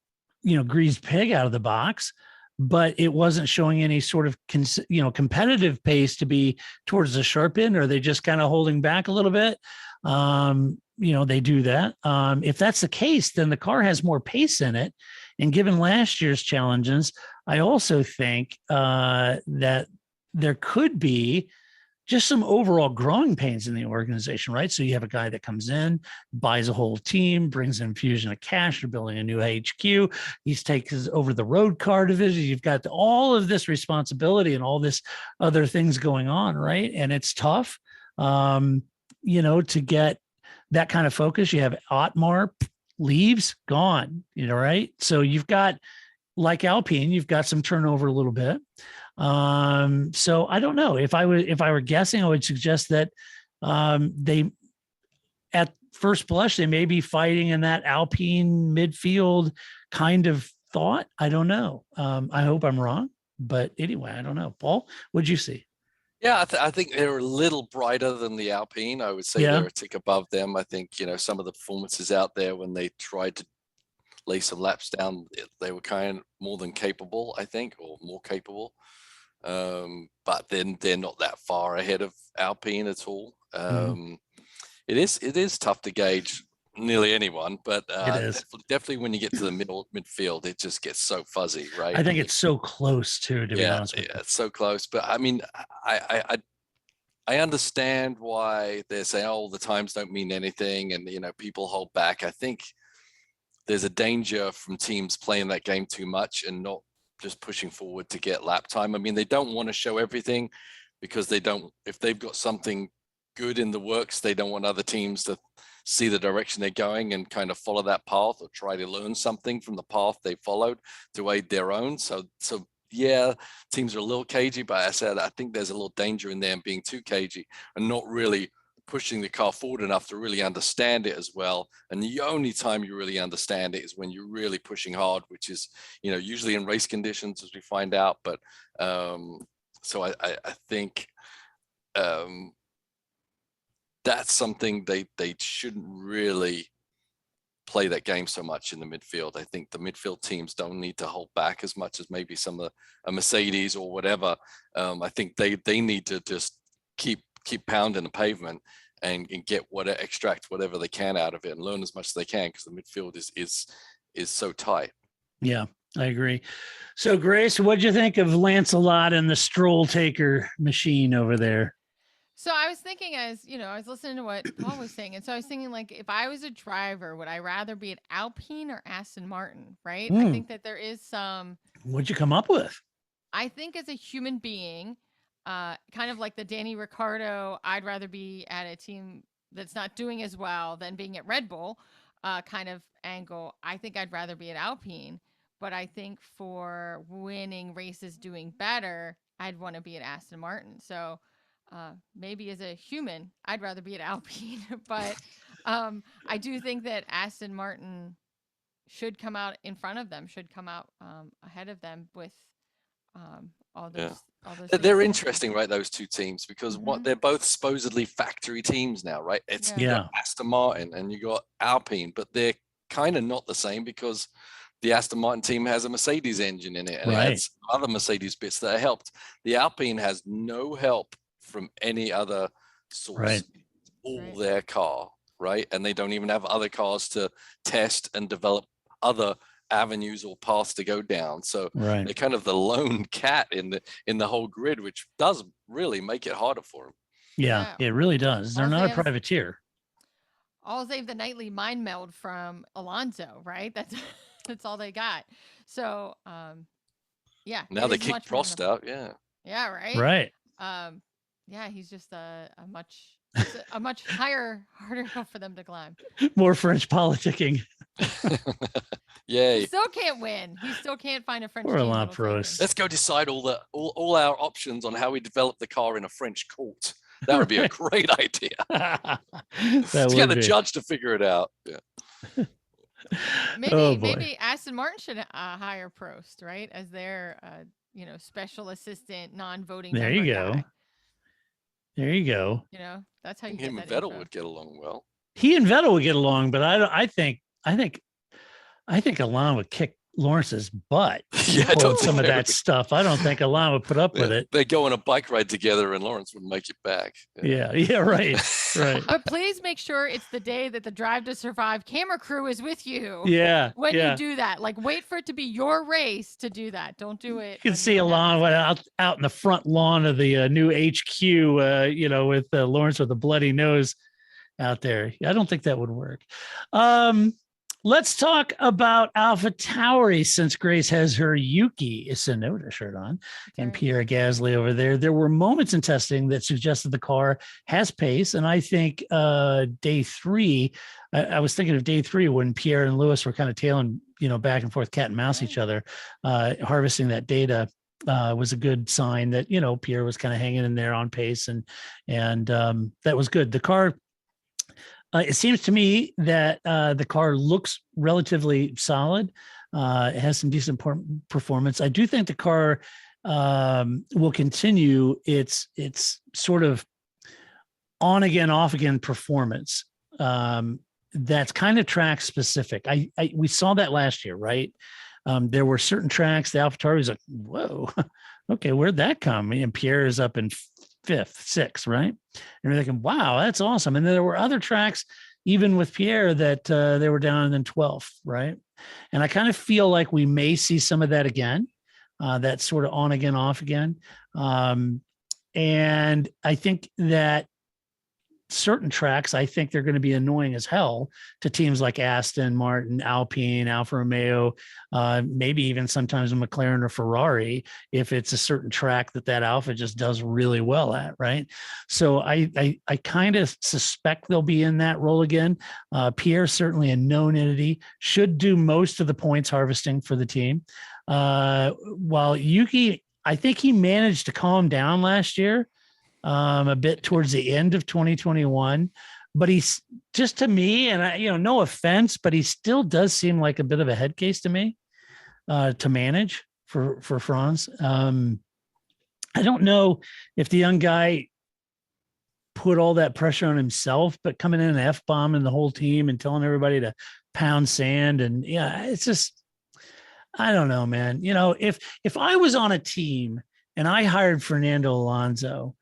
greased pig out of the box, but it wasn't showing any sort of, competitive pace to be towards the sharp end. Or are they just kind of holding back a little bit? They do that. If that's the case, then the car has more pace in it. And given last year's challenges, I also think that there could be just some overall growing pains in the organization, right? So you have a guy that comes in, buys a whole team, brings an infusion of cash, you're building a new HQ, he's takes over the road car division. You've got all of this responsibility and all this other things going on, right? And it's tough, to get that kind of focus. You have Otmar leaves, gone, right? So you've got, like Alpine, you've got some turnover a little bit. So I don't know. If I were guessing, I would suggest that they, at first blush, they may be fighting in that Alpine midfield kind of thought. I don't know. I hope I'm wrong, but anyway, I don't know. Paul, what'd you see? Yeah, I think they're a little brighter than the Alpine. I would say they're a tick above them. I think, some of the performances out there when they tried to lay some laps down, they were kind of more than capable, I think, or more capable. But then they're not that far ahead of Alpine at all. It is tough to gauge nearly anyone, but it is definitely when you get to the midfield, it just gets so fuzzy, right? I think it's so close to be honest with you. It's so close. But I mean, I understand why they're saying, oh, the times don't mean anything, and people hold back. I think there's a danger from teams playing that game too much and not just pushing forward to get lap time. I mean, they don't want to show everything because if they've got something good in the works, they don't want other teams to see the direction they're going and kind of follow that path or try to learn something from the path they followed to aid their own. So yeah, teams are a little cagey, but I said, I think there's a little danger in them being too cagey and not really pushing the car forward enough to really understand it as well. And the only time you really understand it is when you're really pushing hard, which is, usually in race conditions, as we find out. But so I think that's something they shouldn't really play that game so much in the midfield. I think the midfield teams don't need to hold back as much as maybe some of a Mercedes or whatever. I think they need to just keep pounding the pavement and extract whatever they can out of it and learn as much as they can, because the midfield is so tight. Yeah, I agree. So Grace, what'd you think of Lancelot and the Stroll taker machine over there? So I was thinking, I was listening to what Paul was saying. And so I was thinking, like, if I was a driver, would I rather be at Alpine or Aston Martin? Right. I think that there is some. What'd you come up with? I think as a human being, kind of like the Danny Ricciardo, I'd rather be at a team that's not doing as well than being at Red Bull kind of angle. I think I'd rather be at Alpine, but I think for winning races, doing better, I'd want to be at Aston Martin. So maybe as a human, I'd rather be at Alpine, but I do think that Aston Martin should come out in front of them, should come out ahead of them with all those. All those They're things. interesting, right? Those two teams, because what Mhm. they're both supposedly factory teams now, right? It's you got Aston Martin and you got Alpine, but they're kind of not the same because the Aston Martin team has a Mercedes engine in it and it has other Mercedes bits that are helped. The Alpine has no help from any other source. Right. All their car, right? And they don't even have other cars to test and develop other avenues or paths to go down. So they're kind of the lone cat in the whole grid, which does really make it harder for them. Yeah, it really does. They're not a privateer. All they have the nightly mind meld from Alonso, right? That's all they got. So yeah. Now they kick Prost out, Yeah, right. Right. Yeah, he's just a much harder hill for them to climb. More French politicking. Yay. He still can't win. He still can't find a French Or team. Let's go decide all our options on how we develop the car in a French court. That would be a great idea. Let's get the judge to figure it out. Yeah. Maybe Aston Martin should hire Prost, right, as their special assistant, non-voting. There you go. Guy. There you go. That's how you. Him and Vettel would get along well. He and Vettel would get along, but I think Alon would kick Lawrence's butt. Yeah, some of that stuff. I don't think Alon would put up with it. They go on a bike ride together, and Lawrence would make it back. Yeah, right. But please make sure it's the day that the Drive to Survive camera crew is with you. Yeah. When you do that, like wait for it to be your race to do that. Don't do it. You can see Alon out in the front lawn of the new HQ. With Lawrence with a bloody nose out there. I don't think that would work. Let's talk about AlphaTauri since Grace has her Yuki Tsunoda shirt on and Pierre Gasly over there. There were moments in testing that suggested the car has pace. And I think day three, I was thinking of day three when Pierre and Lewis were kind of tailing, back and forth, cat and mouse each other, harvesting that data. Was a good sign that, Pierre was kind of hanging in there on pace and that was good. The car, it seems to me that the car looks relatively solid. It has some decent performance. I do think the car will continue its sort of on again, off again performance. That's kind of track specific. We saw that last year, right? There were certain tracks. The AlphaTauri was like, whoa, okay, where'd that come? And Pierre is up in fifth, sixth, right? And we're thinking, wow, that's awesome. And then there were other tracks, even with Pierre, that they were down in 12th, right? And I kind of feel like we may see some of that again, that sort of on again, off again. And I think that certain tracks, I think they're going to be annoying as hell to teams like Aston Martin, Alpine, Alfa Romeo, maybe even sometimes a McLaren or Ferrari, if it's a certain track that Alpha just does really well at, right? So I kind of suspect they'll be in that role again. Pierre's certainly a known entity, should do most of the points harvesting for the team. While Yuki, I think he managed to calm down last year, a bit towards the end of 2021, but he's just, to me, and no offense, but he still does seem like a bit of a head case to me, to manage for Franz. I don't know if the young guy put all that pressure on himself, but coming in and F-bombing the whole team and telling everybody to pound sand. And it's just, I don't know, man. If I was on a team and I hired Fernando Alonso,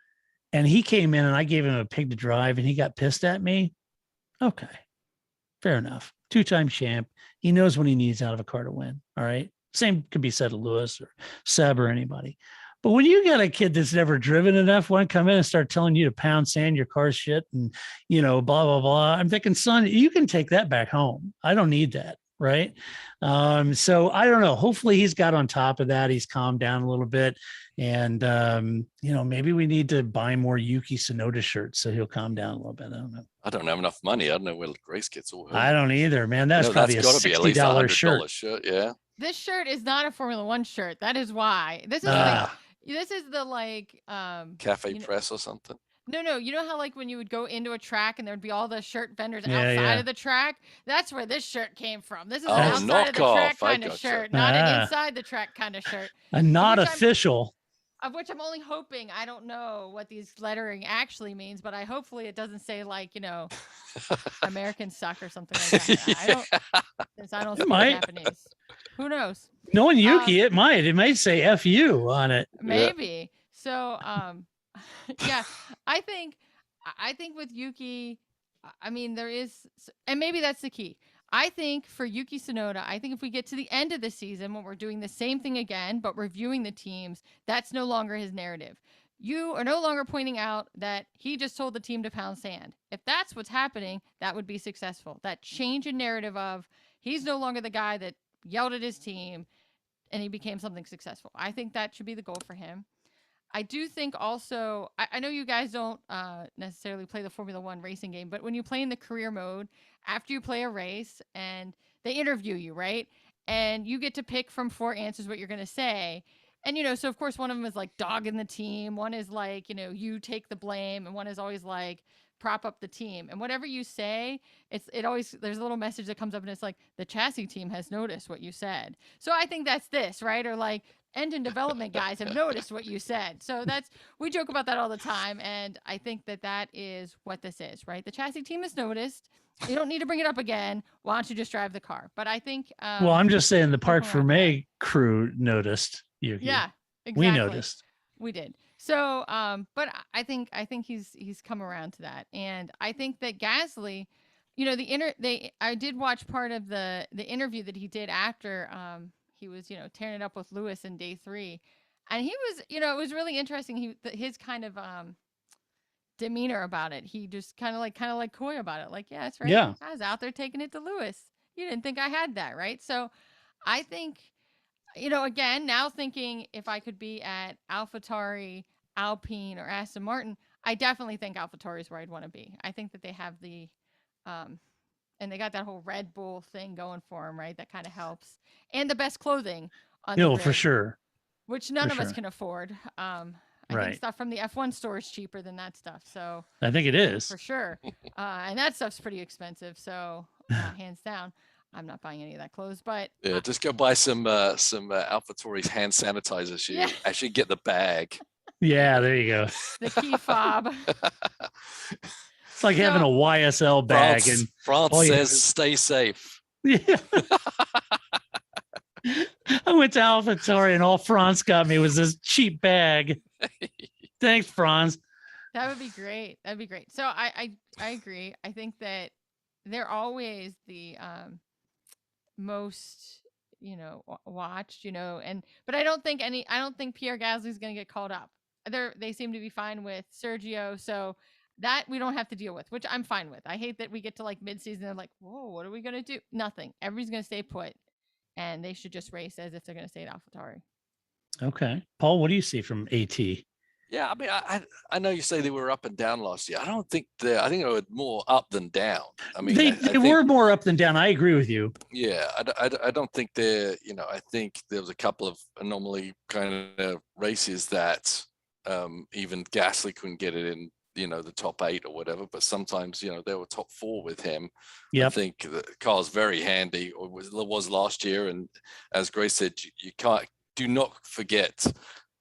and he came in and I gave him a pig to drive and he got pissed at me, okay, fair enough. Two-time champ. He knows what he needs out of a car to win. All right. Same could be said of Lewis or Seb or anybody. But when you got a kid that's never driven enough, want to come in and start telling you to pound sand your car's shit and, blah, blah, blah. I'm thinking, son, you can take that back home. I don't need that. Right. So I don't know. Hopefully he's got on top of that. He's calmed down a little bit. And, maybe we need to buy more Yuki Tsunoda shirts so he'll calm down a little bit. I don't know. I don't have enough money. I don't know where Grace gets all her. I don't either, man. That's probably a $60 shirt. Yeah. This shirt is not a Formula One shirt. That is why. This is the Cafe Press or something. No. You know how like when you would go into a track and there would be all the shirt vendors Yeah, outside yeah. of the track? That's where this shirt came from. This is Oh, an outside of the track knockoff. I kind of gotcha. shirt, not an Ah. inside the track kind of shirt. Not which I'm- official. Of which I'm only hoping, I don't know what these lettering actually means, but hopefully it doesn't say like, American suck or something like that. I don't, since I don't It speak might. Japanese. Who knows? Knowing Yuki, it might say FU on it. Maybe. So, yeah, I think with Yuki, I mean, there is, and maybe that's the key. I think for Yuki Tsunoda, I think if we get to the end of the season when we're doing the same thing again, but reviewing the teams, that's no longer his narrative. You are no longer pointing out that he just told the team to pound sand. If that's what's happening, that would be successful. That change in narrative of he's no longer the guy that yelled at his team and he became something successful. I think that should be the goal for him. I do think also, I know you guys don't necessarily play the Formula One racing game, but when you play in the career mode, after you play a race and they interview you, right? And you get to pick from 4 answers what you're going to say. And, so of course, one of them is like dogging the team. One is like, you take the blame. And one is always like, prop up the team. And whatever you say, there's a little message that comes up and it's like, the chassis team has noticed what you said. So I think that's this, right? Or like, engine development guys have noticed what you said. So we joke about that all the time. And I think that is what this is, right? The chassis team has noticed. You don't need to bring it up again. Why don't you just drive the car? But I think. Well, I'm just saying the Parc Fermé crew noticed Yuki. Yeah, exactly. We noticed. We did. So, but I think he's come around to that. And I think that Gasly, I did watch part of the interview that he did after, he was, tearing it up with Lewis in day 3. And he was, it was really interesting. His kind of demeanor about it. He just kind of like coy about it. Like, yeah, that's right. Yeah. I was out there taking it to Lewis. You didn't think I had that, right? So I think, again, now thinking if I could be at AlphaTauri, Alpine, or Aston Martin, I definitely think AlphaTauri is where I'd want to be. I think that they have the and they got that whole Red Bull thing going for them, right? That kind of helps. And the best clothing on the grid, for sure. which none of us can afford. I Right. think stuff from the F1 store is cheaper than that stuff. So I think it is. for sure. And that stuff's pretty expensive. So hands down, I'm not buying any of that clothes. But Yeah, just go buy some AlphaTauri's hand sanitizer. So you actually get the bag. Yeah, there you go. the key fob. It's like having a YSL bag France all you says have- stay safe. Yeah. I went to AlphaTauri and all Franz got me was this cheap bag. Thanks, Franz. That would be great. That'd be great. So I agree. I think that they're always the most watched, but I don't think Pierre Gasly's going to get called up. They seem to be fine with Sergio, so that we don't have to deal with, which I'm fine with. I hate that we get to like mid-season and like, whoa, what are we going to do? Nothing. Everybody's going to stay put, and they should just race as if they're going to stay at AlphaTauri. Okay. Paul, what do you see from AT? Yeah, I mean, I know you say they were up and down last year. I don't think I think they were more up than down. I mean, they were more up than down. I agree with you. Yeah, I don't think they're, I think there was a couple of anomaly kind of races that even Gasly couldn't get it in, the top 8 or whatever, but sometimes, they were top 4 with him. Yep. I think the car's very handy, or was last year. And as Grace said, do not forget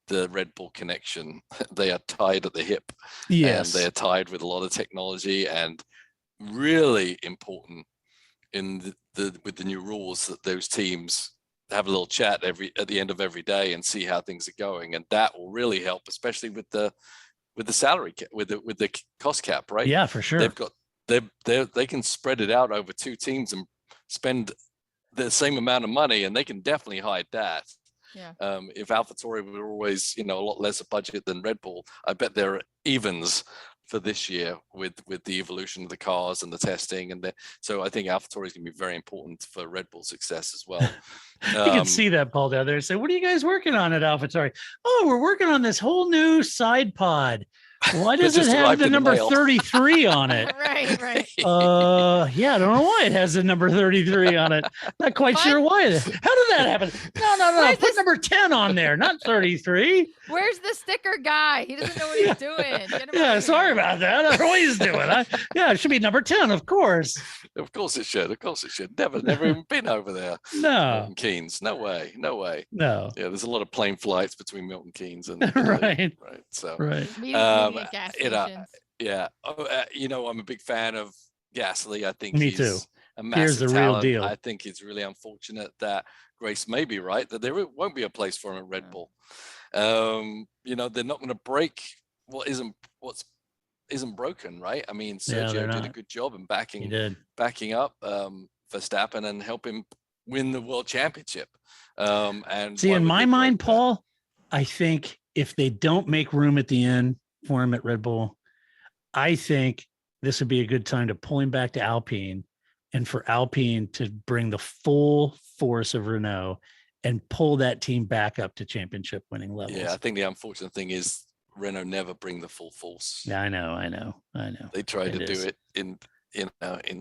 the Red Bull connection. They are tied at the hip. Yes. And they are tied with a lot of technology, and really important in with the new rules that those teams have a little chat at the end of every day and see how things are going. And that will really help, especially with the salary with the cost cap, right? Yeah, for sure. They've got they can spread it out over 2 teams and spend the same amount of money, and they can definitely hide that. Yeah. If AlphaTauri were always, a lot less a budget than Red Bull, I bet they're evens for this year with the evolution of the cars and the testing, so I think AlphaTauri is going to be very important for Red Bull's success as well. You can see that Paul down there and say, "What are you guys working on at AlphaTauri?" Oh, we're working on this whole new side pod. Why But does it just have arrived the in the number mail. 33 on it? Right. Yeah, I don't know why it has the number 33 on it. Not quite sure why. How did that happen? No. Where's Put this- number 10 on there, not 33. Where's the sticker guy? He doesn't know what he's doing. Get him Yeah, out of sorry here. about that. I don't know what he's doing. Yeah, it should be number 10, of course. Of course it should. Of course it should. Never even been over there. No, Milton Keynes. No way. no. Yeah, there's a lot of plane flights between Milton Keynes and Right. Right. So Right. Maybe at gas you know, stations. yeah. I'm a big fan of Gasly. I think Me he's too. a Here's massive the real talent. deal. I think it's really unfortunate that Grace may be right that there won't be a place for him at Red Bull. They're not going to break what isn't broken, right? I mean, Yeah, they're Sergio did a not. good job in He did. backing up Verstappen and help him win the world championship. And See, why in would my they mind, break that? Paul, I think if they don't make room at the end for him at Red Bull, I think this would be a good time to pull him back to Alpine and for Alpine to bring the full force of Renault and pull that team back up to championship winning levels. Yeah, I think the unfortunate thing is Renault never bring the full force. Yeah, I know. They try to do it in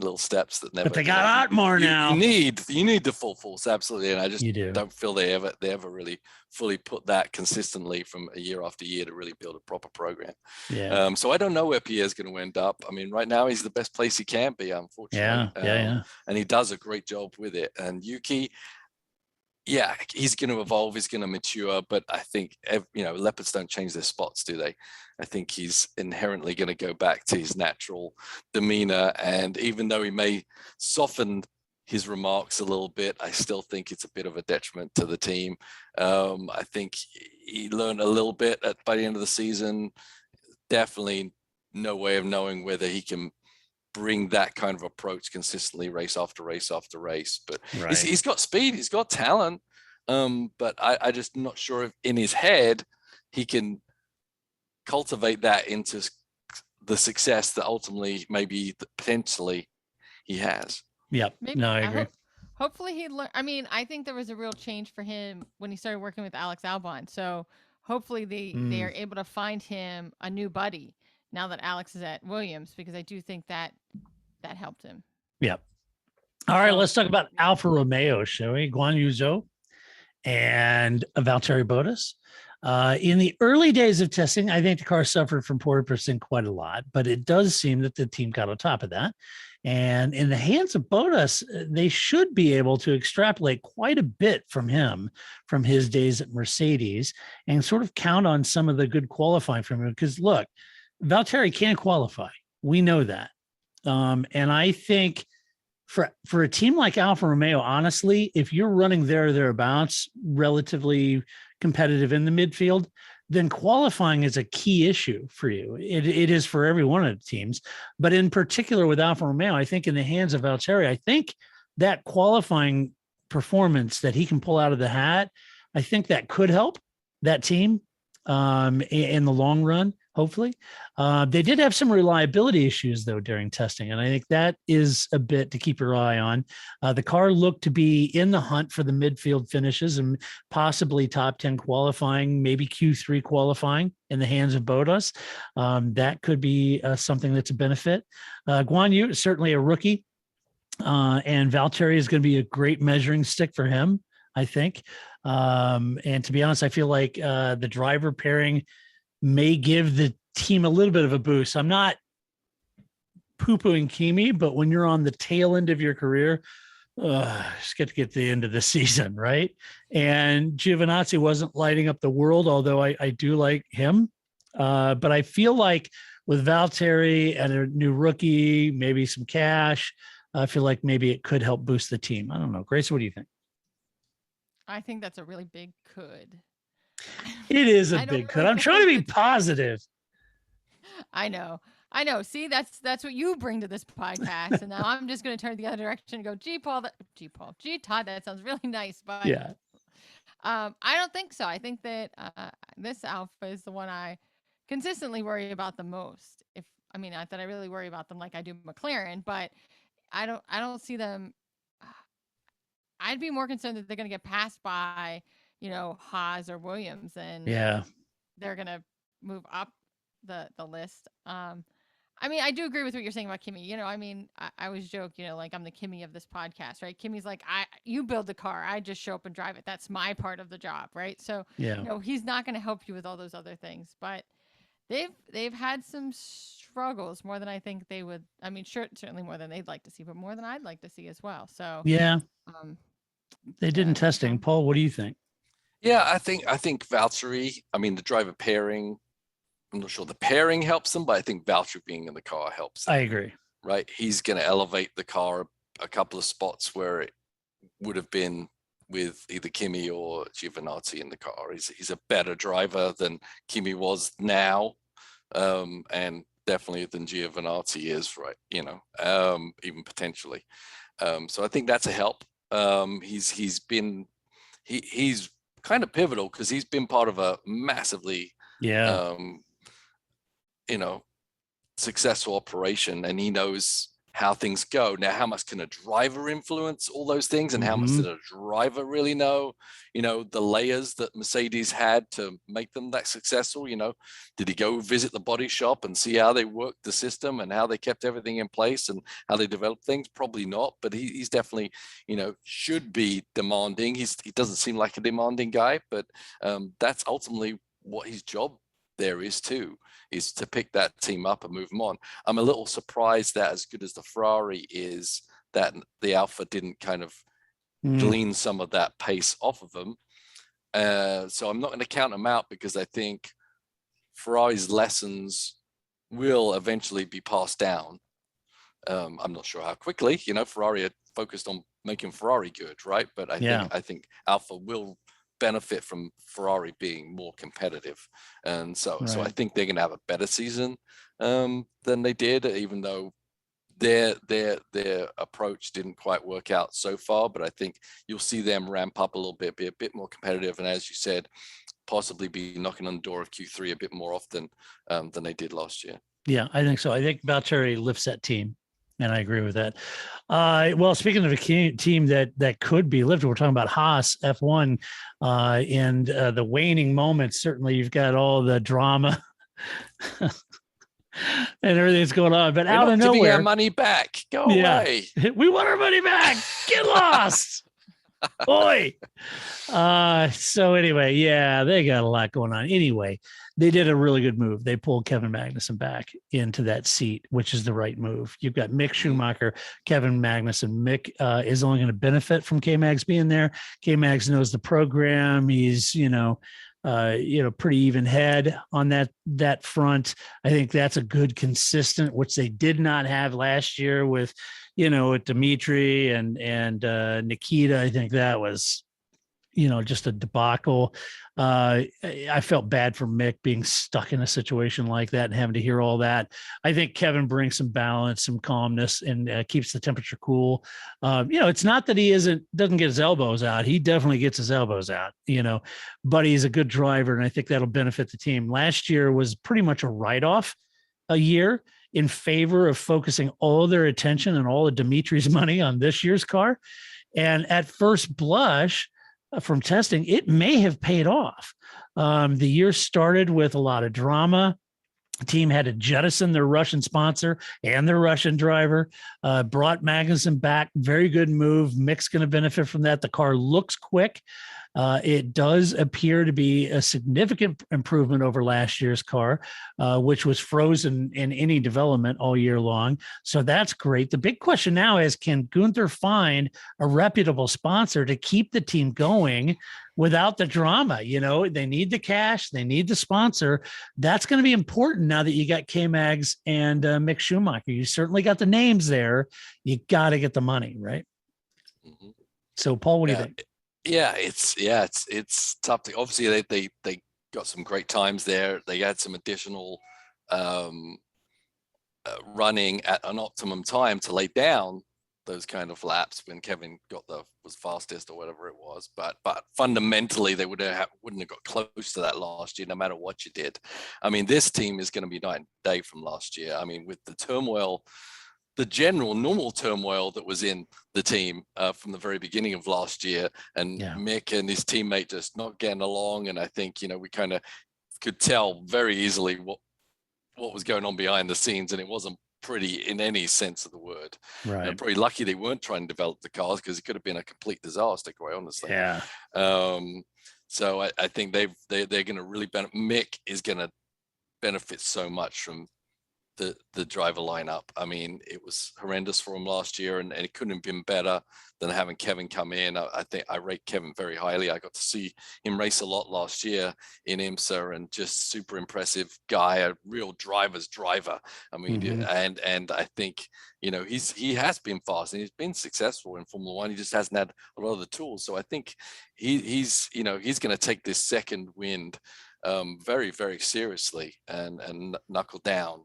little steps that never. But they got Otmar now. You need the full force, absolutely, and I just You do. don't feel they ever really fully put that consistently from a year after year to really build a proper program. Yeah. So I don't know where Pierre's going to end up. I mean, right now he's the best place he can be, unfortunately. Yeah. And he does a great job with it. And Yuki, yeah, he's going to evolve, he's going to mature, but I think, leopards don't change their spots, do they? I think he's inherently going to go back to his natural demeanor. And even though he may soften his remarks a little bit, I still think it's a bit of a detriment to the team. I think he learned a little bit by the end of the season. Definitely no way of knowing whether he can bring that kind of approach consistently race after race after race. But Right. he's got speed, he's got talent, but I just not sure if in his head he can cultivate that into the success that ultimately maybe potentially he has. Yep. Maybe, No, I agree. Hopefully he learned. I mean, I think there was a real change for him when he started working with Alex Albon. So hopefully they are able to find him a new buddy now that Alex is at Williams, because I do think that helped him. Yep. All right, So- let's talk about Alfa Romeo, shall we? Guan Yu Zhou and Valtteri Bottas. In the early days of testing, I think the car suffered from porpoising quite a lot, but it does seem that the team got on top of that. And in the hands of Bottas, they should be able to extrapolate quite a bit from him, from his days at Mercedes, and sort of count on some of the good qualifying from him. Because look, Valtteri can't qualify. We know that. And I think for a team like Alfa Romeo, honestly, if you're running there or thereabouts, relatively competitive in the midfield, then qualifying is a key issue for you. It is for every one of the teams, but in particular with Alfa Romeo, I think in the hands of Valtteri, I think that qualifying performance that he can pull out of the hat, I think that could help that team in the long run. Hopefully, they did have some reliability issues though during testing, and I think that is a bit to keep your eye on. The car looked to be in the hunt for the midfield finishes and possibly top 10 qualifying, maybe Q3 qualifying in the hands of Bottas. That could be something that's a benefit. Guan Yu is certainly a rookie, and Valtteri is going to be a great measuring stick for him, I think. And to be honest, I feel like the driver pairing may give the team a little bit of a boost. I'm not poo-pooing Kimi, but when you're on the tail end of your career, just get to the end of the season, right? And Giovinazzi wasn't lighting up the world, although I do like him. But I feel like with Valtteri and a new rookie, maybe some cash, I feel like maybe it could help boost the team. I don't know. Grace, what do you think? I think that's a really big could. It is I a don't big cut. really I'm trying to be think positive. I know. See, that's what you bring to this podcast, and now I'm just going to turn the other direction and go, gee, Todd, that sounds really nice, but Yeah. I don't think so. I think that this Alpha is the one I consistently worry about the most. Not that I really worry about them like I do McLaren, but I don't see them. I'd be more concerned that they're going to get passed by, Haas or Williams, and Yeah. they're going to move up the list. I mean, I do agree with what you're saying about Kimmy. I mean, I always joke, like I'm the Kimmy of this podcast, right? Kimmy's like, you build the car, I just show up and drive it. That's my part of the job, right? So, Yeah. he's not going to help you with all those other things. But they've had some struggles more than I think they would. I mean, certainly more than they'd like to see, but more than I'd like to see as well. So Yeah, they did in that's testing. Paul, what do you think? Yeah, I think Valtteri, I mean, the driver pairing, I'm not sure the pairing helps them, but I think Valtteri being in the car helps them, I agree. right? He's going to elevate the car a couple of spots where it would have been with either Kimi or Giovinazzi in the car. He's a better driver than Kimi was now, and definitely than Giovinazzi is, right? Even potentially. So I think that's a help. He's kind of pivotal because he's been part of a massively successful operation, and he knows how things go. Now, how much can a driver influence all those things, and how much did a driver really know, the layers that Mercedes had to make them that successful? Did he go visit the body shop and see how they worked the system and how they kept everything in place and how they developed things? Probably not, but he's definitely, should be demanding. He doesn't seem like a demanding guy, but that's ultimately what his job there is too, is to pick that team up and move them on. I'm a little surprised that as good as the Ferrari is, that the Alfa didn't kind of glean some of that pace off of them. So I'm not going to count them out, because I think Ferrari's lessons will eventually be passed down. I'm not sure how quickly. Ferrari are focused on making Ferrari good, right? But I think Alfa will benefit from Ferrari being more competitive, and so I think they're going to have a better season than they did, even though their approach didn't quite work out so far. But I think you'll see them ramp up a little bit, be a bit more competitive, and as you said, possibly be knocking on the door of Q3 a bit more often than they did last year. Yeah, I think so. I think Valtteri lifts that team, and I agree with that. Well, speaking of a team that could be lifted, we're talking about Haas F1, and the waning moments. Certainly, you've got all the drama and everything's going on, but out of nowhere, giving our money back. Go away. We want our money back. Get lost. Boy. So anyway, they got a lot going on. Anyway, they did a really good move. They pulled Kevin Magnussen back into that seat, which is the right move. You've got Mick Schumacher, Kevin Magnussen. Mick is only going to benefit from K-Mags being there. K-Mags knows the program. He's, pretty even head on that front. I think that's a good consistent, which they did not have last year with Dimitri and Nikita. I think that was, just a debacle. I felt bad for Mick being stuck in a situation like that and having to hear all that. I think Kevin brings some balance, some calmness, and keeps the temperature cool. It's not that he doesn't get his elbows out. He definitely gets his elbows out, but he's a good driver, and I think that'll benefit the team. Last year was pretty much a write-off a year in favor of focusing all their attention and all of Dimitri's money on this year's car. And at first blush, from testing, it may have paid off. The year started with a lot of drama. The team had to jettison their Russian sponsor and their Russian driver, brought Magnussen back. Very good move. Mick's going to benefit from that. The car looks quick. It does appear to be a significant improvement over last year's car, which was frozen in any development all year long. So that's great. The big question now is, can Gunther find a reputable sponsor to keep the team going without the drama? They need the cash. They need the sponsor. That's going to be important now that you got K-Mags and Mick Schumacher. You certainly got the names there. You got to get the money, right? Mm-hmm. So, Paul, what do you think? It's tough. Obviously, they got some great times there. They had some additional running at an optimum time to lay down those kind of laps when Kevin was fastest or whatever it was. But fundamentally, they wouldn't have got close to that last year, no matter what you did. I mean, this team is going to be night and day from last year. I mean, with the turmoil, the general normal turmoil that was in the team from the very beginning of last year, and Mick and his teammate just not getting along. And I think, we kind of could tell very easily what what was going on behind the scenes, and it wasn't pretty in any sense of the word. Right. Probably lucky they weren't trying to develop the cars, because it could have been a complete disaster, quite honestly. Yeah. So I think they're going to really benefit. Mick is going to benefit so much from the driver lineup. I mean, it was horrendous for him last year, and it couldn't have been better than having Kevin come in. I think I rate Kevin very highly. I got to see him race a lot last year in IMSA, and just super impressive guy, a real driver's driver. I mean, and I think, you know, he has been fast and he's been successful in Formula One. He just hasn't had a lot of the tools. So I think he's going to take this second wind very, very seriously and knuckle down.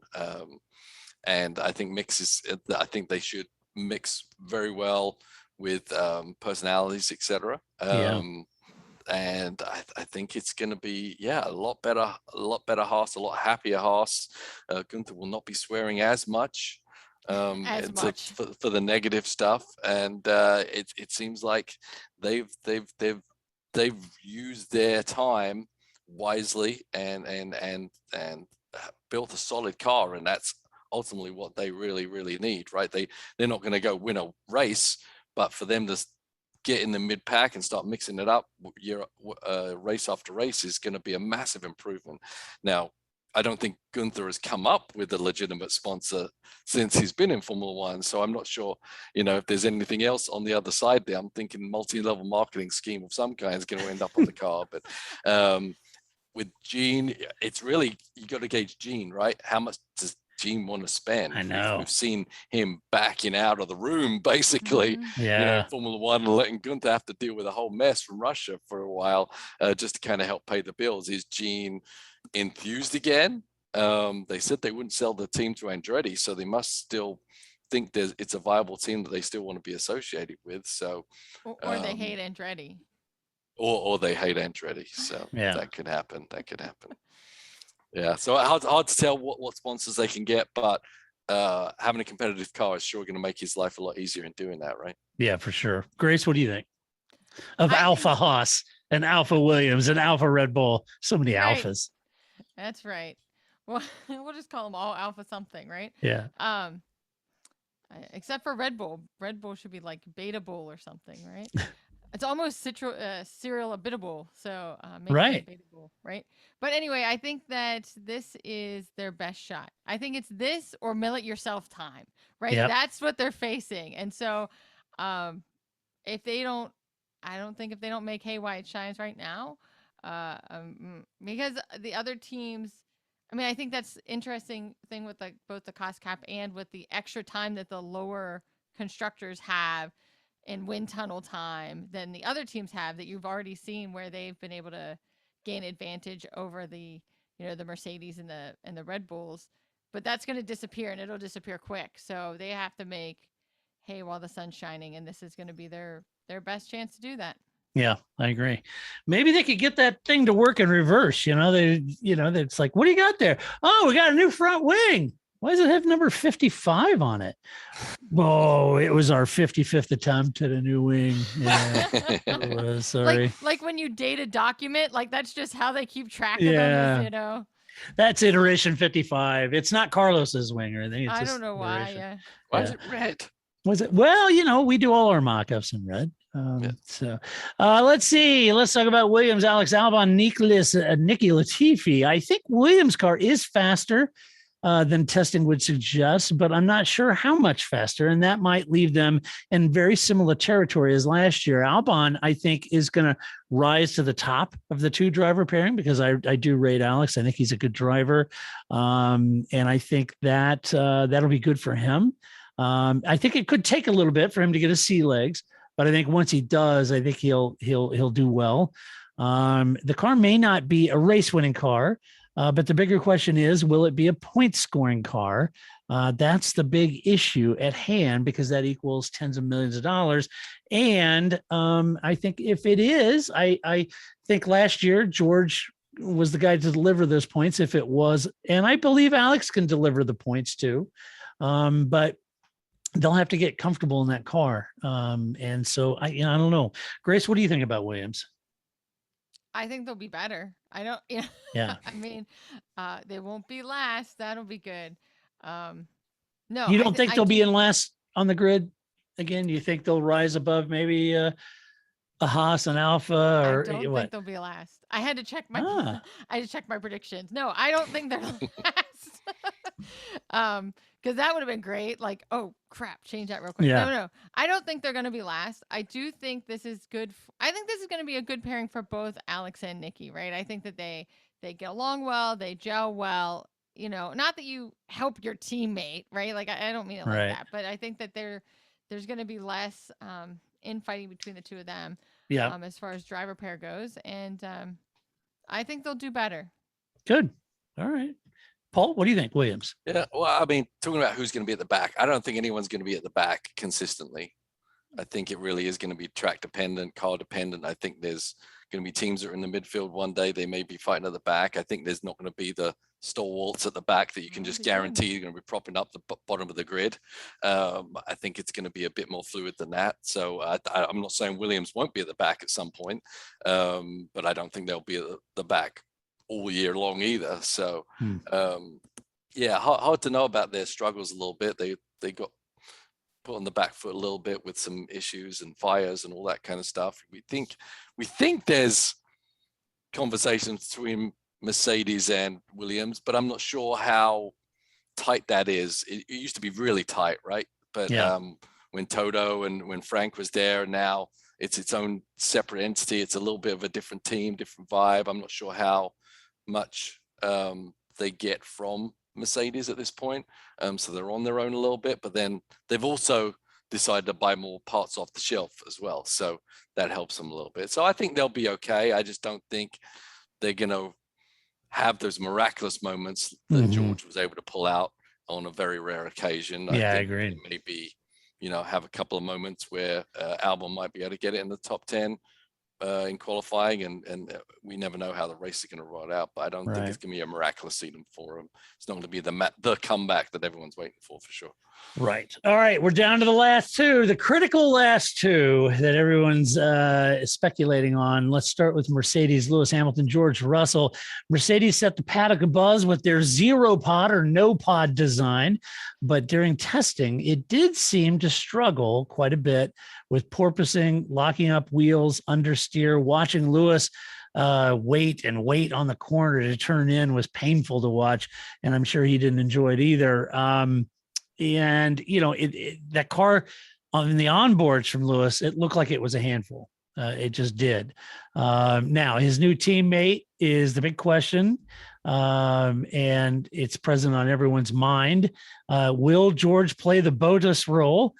And I think I think they should mix very well with personalities, etc. And I think it's going to be, a lot better Haas, a lot happier Haas. Gunther will not be swearing as much. For the negative stuff, and it seems like they've used their time wisely and built a solid car, and that's ultimately what they really need, right? They're not going to go win a race, but for them to get in the mid pack and start mixing it up race after race is going to be a massive improvement. Now, I don't think Gunther has come up with a legitimate sponsor since he's been in Formula One. So I'm not sure, if there's anything else on the other side there. I'm thinking multi-level marketing scheme of some kind is going to end up on the car. But with Gene, it's really, you got to gauge Gene, right? How much does Gene want to spend? I know. We've seen him backing out of the room, basically, Formula One, and letting Gunther have to deal with a whole mess from Russia for a while, just to kind of help pay the bills. Is Gene enthused again? They said they wouldn't sell the team to Andretti, so they must still think it's a viable team that they still want to be associated with. So, or they hate Andretti, or they hate Andretti. So that could happen. Yeah. So hard to tell what sponsors they can get, but having a competitive car is sure going to make his life a lot easier in doing that, right? Yeah, for sure. Grace, what do you think of Alpha Haas and Alpha Williams and Alpha Red Bull? So many alphas. That's right. Well, we'll just call them all Alpha something, right? Yeah. Except for Red Bull. Red Bull should be like Beta Bull or something, right? It's almost serial abitable, so right. Beta Bull, right? But anyway, I think that this is their best shot. I think it's this or mill it yourself time, right? Yep. That's what they're facing, and so if they don't, I don't think if they don't make hay while it shines right now, because the other teams, I mean, I think that's interesting thing with like both the cost cap and with the extra time that the lower constructors have in wind tunnel time than the other teams have, that you've already seen where they've been able to gain advantage over the Mercedes and the Red Bulls. But that's going to disappear, and it'll disappear quick. So they have to make hay while the sun's shining, and this is going to be their best chance to do that. Yeah, I agree. Maybe they could get that thing to work in reverse. It's like, what do you got there? Oh, we got a new front wing. Why does it have number 55 on it? Oh, it was our 55th attempt at a new wing. Yeah, it was, sorry. Like when you date a document, like that's just how they keep track of them. That's iteration 55. It's not Carlos's wing or anything. It's I don't know why. Iteration. Why is it red? Was it? Well, we do all our mock-ups in red. So let's see. Let's talk about Williams, Alex Albon, Nicky Latifi. I think Williams' car is faster than testing would suggest, but I'm not sure how much faster, and that might leave them in very similar territory as last year. Albon, I think, is going to rise to the top of the two driver pairing because I do rate Alex. I think he's a good driver, and I think that that'll be good for him. I think it could take a little bit for him to get his sea legs, but I think once he does, I think he'll do well. The car may not be a race-winning car. But the bigger question is, will it be a point-scoring car? That's the big issue at hand because that equals tens of millions of dollars. And I think if it is, I think last year George was the guy to deliver those points if it was. And I believe Alex can deliver the points too. But they'll have to get comfortable in that car. And so I don't know. Grace, what do you think about Williams? I think they'll be better. I don't. Yeah. Yeah. I mean, they won't be last. That'll be good. No, You don't think I they'll be do- in last on the grid again? You think they'll rise above maybe a Haas and Alpha I or don't what? think they'll be last. I had to check my. Ah. I had to check my predictions. No, I don't think they're last. Because that would have been great. Like, oh crap, change that real quick. Yeah. No, I don't think they're going to be last. I do think this is good. I think this is going to be a good pairing for both Alex and Nikki, right? I think that they get along well, they gel well. You know, not that you help your teammate, right? Like, I don't mean it like Right. that, but I think that there's going to be less infighting between the two of them. Yeah. As far as driver pair goes, and I think they'll do better. Good. All right. Paul, what do you think, Williams? Yeah, well, I mean, talking about who's going to be at the back, I don't think anyone's going to be at the back consistently. I think it really is going to be track dependent, car dependent. I think there's going to be teams that are in the midfield one day. They may be fighting at the back. I think there's not going to be the stalwarts at the back that you can just guarantee you're going to be propping up the bottom of the grid. I think it's going to be a bit more fluid than that. So I'm not saying Williams won't be at the back at some point, but I don't think they'll be at the back all year long either. So yeah, hard to know about their struggles a little bit. They got put on the back foot a little bit with some issues and fires and all that kind of stuff. We think there's conversations between Mercedes and Williams, but I'm not sure how tight that is. It used to be really tight, right? But Yeah. When Toto and when Frank was there, now it's its own separate entity. It's a little bit of a different team, different vibe. I'm not sure how much they get from Mercedes at this point. So they're on their own a little bit, but then they've also decided to buy more parts off the shelf as well. So that helps them a little bit. So I think they'll be okay. I just don't think they're going to have those miraculous moments that George was able to pull out on a very rare occasion. Yeah, I think agree. Maybe, have a couple of moments where Albon might be able to get it in the top 10 in qualifying, and we never know how the race is going to roll out, but I don't think it's going to be a miraculous season for him. It's not going to be the comeback that everyone's waiting for sure. Right. All right. We're down to the last two, the critical last two that everyone's speculating on. Let's start with Mercedes, Lewis Hamilton, George Russell. Mercedes set the paddock abuzz with their zero pod or no pod design, but during testing, it did seem to struggle quite a bit with porpoising, locking up wheels, understeer. Watching Lewis wait on the corner to turn in was painful to watch, and I'm sure he didn't enjoy it either. And that car on the onboards from Lewis, it looked like it was a handful. It just did. Now his new teammate is the big question, and it's present on everyone's mind. Will George play the Bottas role,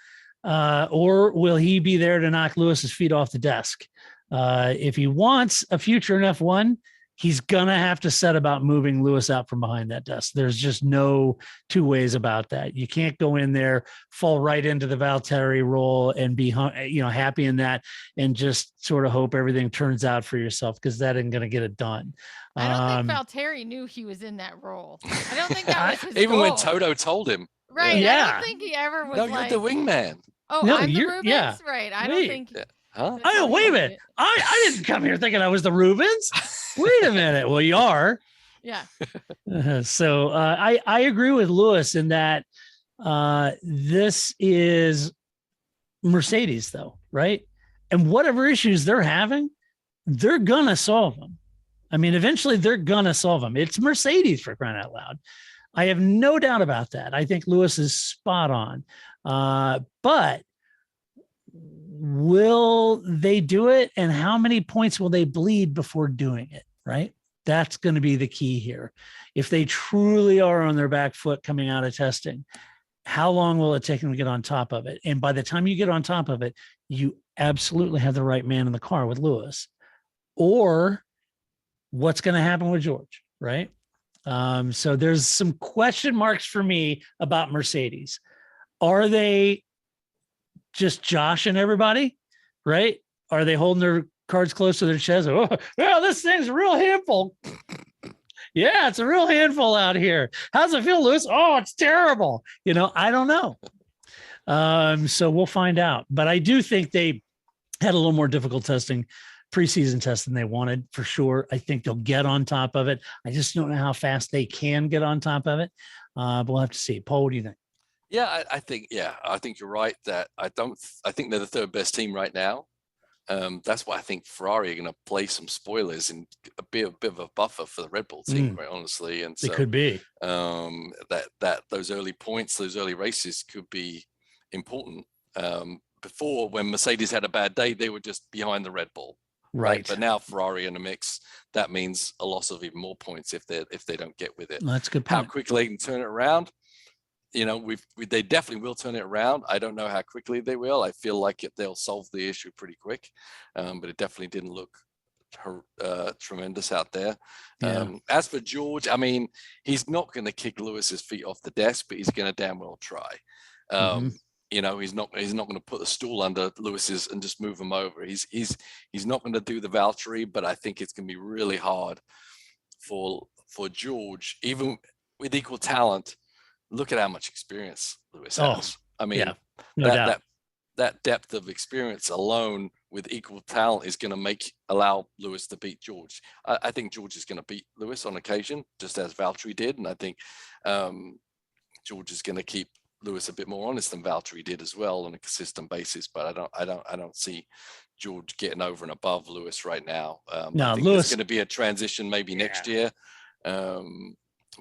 or will he be there to knock Lewis's feet off the desk? If he wants a future in F1, he's going to have to set about moving Lewis out from behind that desk. There's just no two ways about that. You can't go in there, fall right into the AlphaTauri role and be, happy in that and just sort of hope everything turns out for yourself, because that ain't going to get it done. I don't think AlphaTauri knew he was in that role. I don't think that was his Even goal. when Toto told him. Right. Yeah. I don't think he ever was No, like, you're the wingman. oh, No, I'm the you're- Rubens? yeah. Right. I Wait. don't think. Yeah. Huh? that's I know. how he Wait a did minute. it. I didn't come here thinking I was the Rubens. Wait a minute. Well, you are. Yeah. So I agree with Lewis in that this is Mercedes, though, right? And whatever issues they're having, they're gonna solve them. I mean, eventually they're gonna solve them. It's Mercedes, for crying out loud. I have no doubt about that. I think Lewis is spot on. But will they do it, and how many points will they bleed before doing it? Right. That's going to be the key here. If they truly are on their back foot coming out of testing, how long will it take them to get on top of it? And by the time you get on top of it, you absolutely have the right man in the car with Lewis. Or what's going to happen with George, right? So there's some question marks for me about Mercedes. Are they just joshing everybody, right? Are they holding their cards close to their chest? Oh, well, this thing's a real handful. Yeah, it's a real handful out here. How's it feel, Lewis? Oh, it's terrible. I don't know. So we'll find out. But I do think they had a little more difficult testing preseason test than they wanted for sure. I think they'll get on top of it. I just don't know how fast they can get on top of it. But we'll have to see. Paul, what do you think? Yeah, I think you're right that I think they're the third best team right now. That's why I think Ferrari are going to play some spoilers and be a bit of a buffer for the Red Bull team, quite honestly. And so it could be that those early points, those early races could be important. Before, when Mercedes had a bad day, they were just behind the Red Bull. Right. But now Ferrari in the mix, that means a loss of even more points if they don't get with it. That's a good point. How quickly they can turn it around, they definitely will turn it around. I don't know how quickly they will. I feel like they'll solve the issue pretty quick, but it definitely didn't look tremendous out there. Yeah. As for George, I mean, he's not going to kick Lewis's feet off the desk, but he's going to damn well try. He's not going to put the stool under Lewis's and just move him over. He's not going to do the Valtteri, but I think it's going to be really hard for George, even with equal talent. Look at how much experience Lewis has. I mean, that depth of experience alone with equal talent is going to allow Lewis to beat George. I think George is going to beat Lewis on occasion, just as Valtteri did, and I think George is going to keep Lewis a bit more honest than Valtteri did as well on a consistent basis. But I don't see George getting over and above Lewis right now. No, I think Lewis there's going to be a transition maybe next year.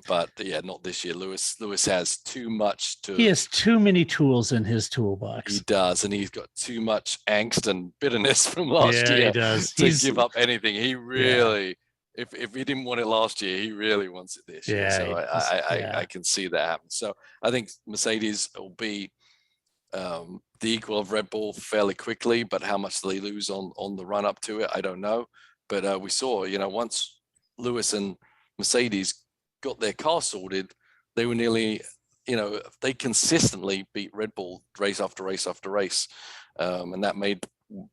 But yeah, not this year. Lewis has too much he has too many tools in his toolbox. He does, and he's got too much angst and bitterness from last year. He does. To give up anything. He really, if he didn't want it last year, he really wants it this year. So I can see that happen. So I think Mercedes will be the equal of Red Bull fairly quickly, but how much they lose on the run up to it, I don't know. But we saw, once Lewis and Mercedes got their car sorted, they were nearly, they consistently beat Red Bull race after race after race, and that made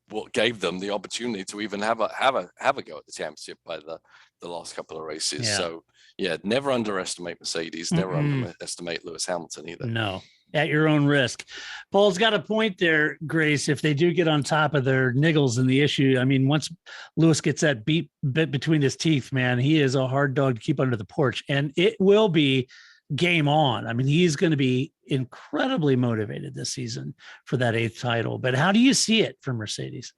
what gave them the opportunity to even have a go at the championship by the last couple of races. Yeah. So never underestimate Mercedes, never underestimate Lewis Hamilton either. No. At your own risk. Paul's got a point there, Grace. If they do get on top of their niggles and the issue, I mean, once Lewis gets that bit between his teeth, man, he is a hard dog to keep under the porch, and it will be game on. I mean, he's going to be incredibly motivated this season for that 8th title. But how do you see it for Mercedes?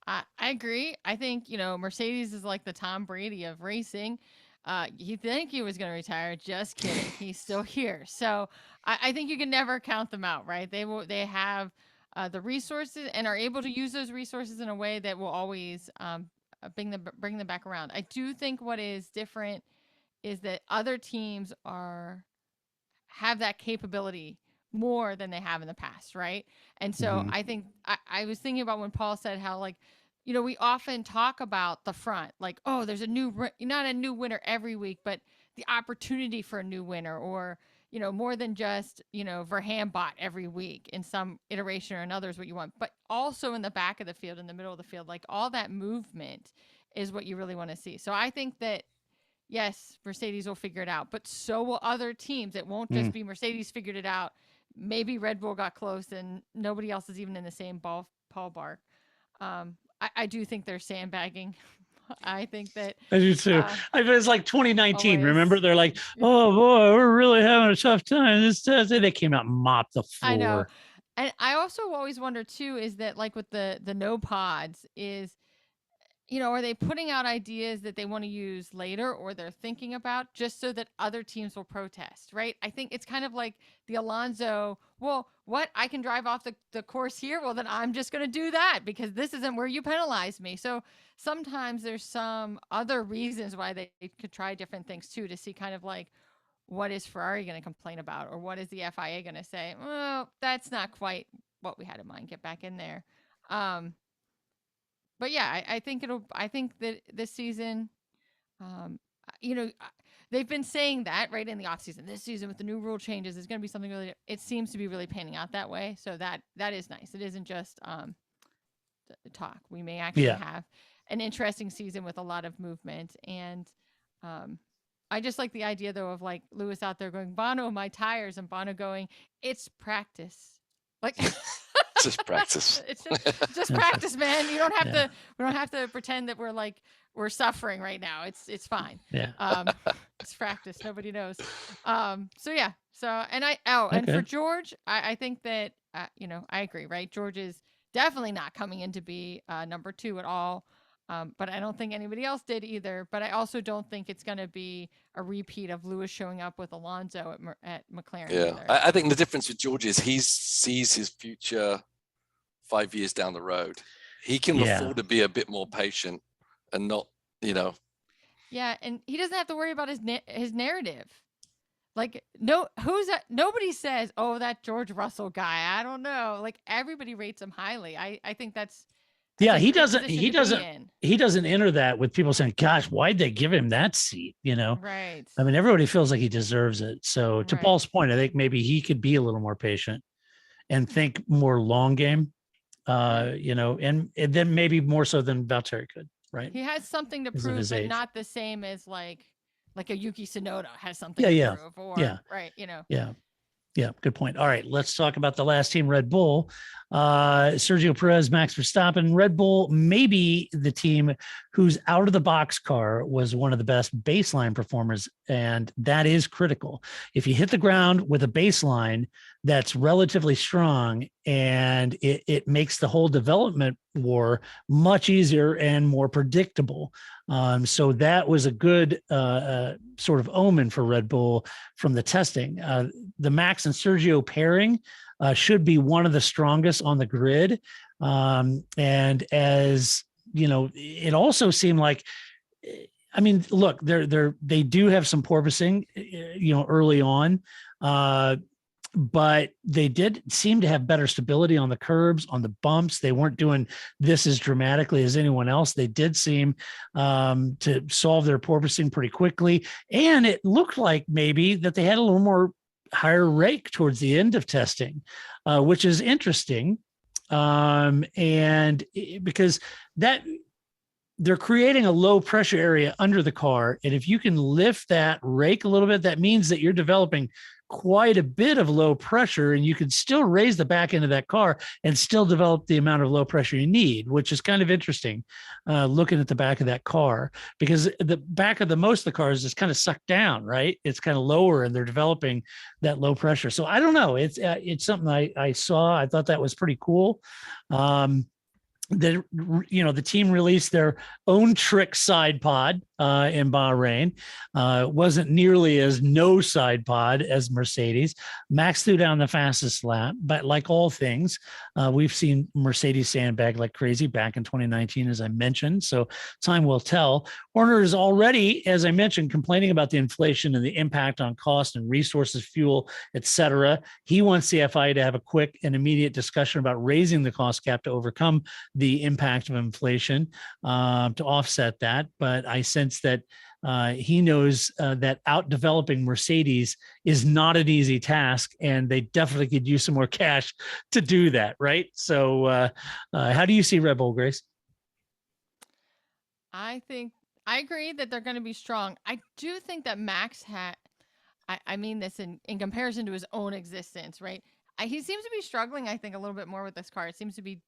I agree. I think, Mercedes is like the Tom Brady of racing. You think he was going to retire? Just kidding. He's still here. So I think you can never count them out, right? They have the resources and are able to use those resources in a way that will always bring them back around. I do think what is different is that other teams have that capability more than they have in the past, right? And so I think I was thinking about when Paul said how, like, we often talk about the front, like, oh, there's not a new winner every week, but the opportunity for a new winner, or, more than just, Verhambot every week in some iteration or another is what you want, but also in the back of the field, in the middle of the field, like all that movement is what you really want to see. So I think that, yes, Mercedes will figure it out, but so will other teams. It won't just be Mercedes figured it out. Maybe Red Bull got close and nobody else is even in the same ballpark. I do think they're sandbagging. I think that I do too. It's like 2019. always. Remember, they're like, "Oh boy, we're really having a tough time." They came out and mopped the floor. I know, and I also always wonder too is that, like, with the no pods, is, are they putting out ideas that they want to use later, or they're thinking about just so that other teams will protest, right? I think it's kind of like the Alonso, well, what? I can drive off the course here? Well, then I'm just going to do that because this isn't where you penalize me. So sometimes there's some other reasons why they could try different things too, to see kind of like, what is Ferrari going to complain about? Or what is the FIA going to say? Well, that's not quite what we had in mind. Get back in there. But yeah, I think that this season, they've been saying that right in the off season. This season with the new rule changes is going to be something really. It seems to be really panning out that way. So that is nice. It isn't just talk. We may actually have an interesting season with a lot of movement. And I just like the idea though of like Lewis out there going, "Bono, my tires," and Bono going, "It's practice." Like. Just practice. It's just practice, man. You don't have to. We don't have to pretend that we're suffering right now. It's fine. Yeah. It's practice. Nobody knows. So yeah. So and for George, I think that I agree. Right, George is definitely not coming in to be number 2 at all. But I don't think anybody else did either. But I also don't think it's going to be a repeat of Lewis showing up with Alonso at McLaren. Yeah, I think the difference with George is he sees his future 5 years down the road. He can afford to be a bit more patient and not, Yeah, and he doesn't have to worry about his narrative. Like, nobody says, oh, that George Russell guy. I don't know. Like, everybody rates him highly. I think that's he doesn't enter that with people saying, gosh, why'd they give him that seat? Right. I mean, everybody feels like he deserves it. So to Paul's point, I think maybe he could be a little more patient and think more long game, and then maybe more so than Valtteri could, right? He has something to prove, but not the same as like a Yuki Tsunoda has something to prove. Or, right. Yeah, good point. All right, let's talk about the last team, Red Bull. Sergio Perez, Max Verstappen. Red Bull may be the team whose out-of-the-box car was one of the best baseline performers, and that is critical. If you hit the ground with a baseline that's relatively strong, and it makes the whole development war much easier and more predictable. So that was a good sort of omen for Red Bull from the testing. The Max and Sergio pairing should be one of the strongest on the grid. And as it also seemed like, I mean, look, they do have some porpoising, early on. But they did seem to have better stability on the curbs, on the bumps. They weren't doing this as dramatically as anyone else. They did seem to solve their porpoising pretty quickly. And it looked like maybe that they had a little more higher rake towards the end of testing, which is interesting. And because they're creating a low pressure area under the car. And if you can lift that rake a little bit, that means that you're developing quite a bit of low pressure, and you can still raise the back end of that car and still develop the amount of low pressure you need, which is kind of interesting looking at the back of that car, because the back of most of the cars is kind of sucked down, right? It's kind of lower and they're developing that low pressure. So I don't know. It's something I saw. I thought that was pretty cool. The team released their own trick side pod in Bahrain. Wasn't nearly as no side pod as Mercedes. Max threw down the fastest lap, but like all things, we've seen Mercedes sandbag like crazy back in 2019, as I mentioned. So time will tell. Horner is already, as I mentioned, complaining about the inflation and the impact on cost and resources, fuel, etc. He wants the FIA to have a quick and immediate discussion about raising the cost cap to overcome the impact of inflation, to offset that. But I sense that he knows that out developing Mercedes is not an easy task, and they definitely could use some more cash to do that, right? So how do you see Red Bull, Grace? I agree that they're going to be strong. I do think that Max I mean this in comparison to his own existence, right? He seems to be struggling, I think, a little bit more with this car. It seems to be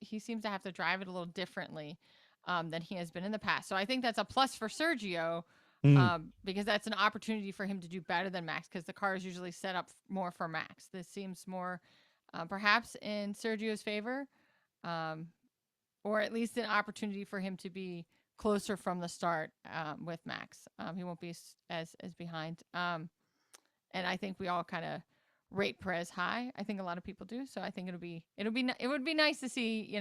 he seems to have to drive it a little differently than he has been in the past. So I think that's a plus for Sergio, because that's an opportunity for him to do better than Max, because the car is usually set up more for Max. This seems more perhaps in Sergio's favor, or at least an opportunity for him to be closer from the start with Max. He won't be as behind. And I think we all kind of rate Perez high. I think a lot of people do. So I think it would be nice to see,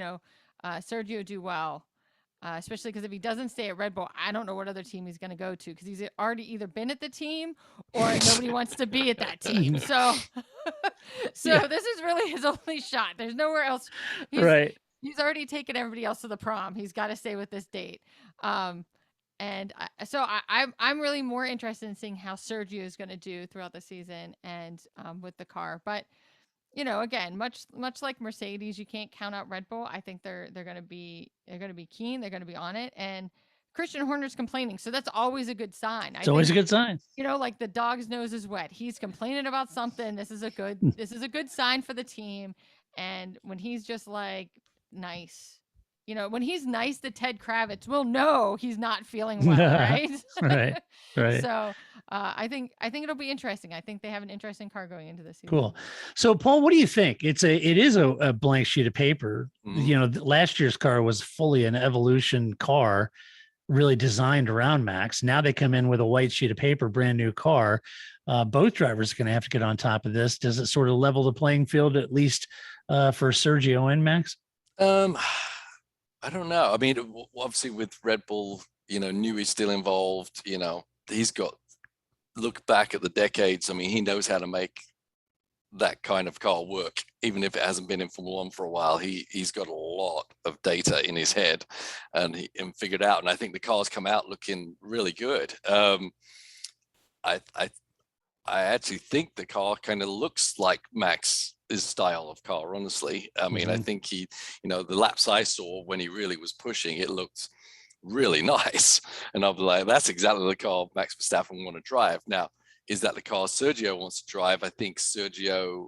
Sergio do well, especially because if he doesn't stay at Red Bull, I don't know what other team he's going to go to, because he's already either been at the team or nobody wants to be at that team. So, This is really his only shot. There's nowhere else. He's already taken everybody else to the prom. He's got to stay with this date. So I'm really more interested in seeing how Sergio is going to do throughout the season and with the car. But again, much like Mercedes, you can't count out Red Bull. I think they're going to be keen. They're going to be on it. And Christian Horner's complaining, so that's always a good sign. It's always a good sign. Like the dog's nose is wet. He's complaining about something. This is a good sign for the team. And when he's just like nice, when he's nice to Ted Kravitz, we'll know he's not feeling well, right? Right. Right. So I think it'll be interesting. I think they have an interesting car going into this season. Cool. So, Paul, what do you think? It is a blank sheet of paper. Last year's car was fully an evolution car, really designed around Max. Now they come in with a white sheet of paper, brand new car. Both drivers are going to have to get on top of this. Does it sort of level the playing field, at least for Sergio and Max? I don't know. I mean, obviously with Red Bull, Newey's still involved. He's got look back at the decades. I mean, he knows how to make that kind of car work, even if it hasn't been in Formula One for a while. He's got a lot of data in his head and figured out. And I think the cars come out looking really good. I actually think the car kind of looks like Max's style of car, honestly. I mean, I think the laps I saw when he really was pushing, it looked really nice. And I'll be like, that's exactly the car Max Verstappen want to drive. Now, is that the car Sergio wants to drive? I think Sergio,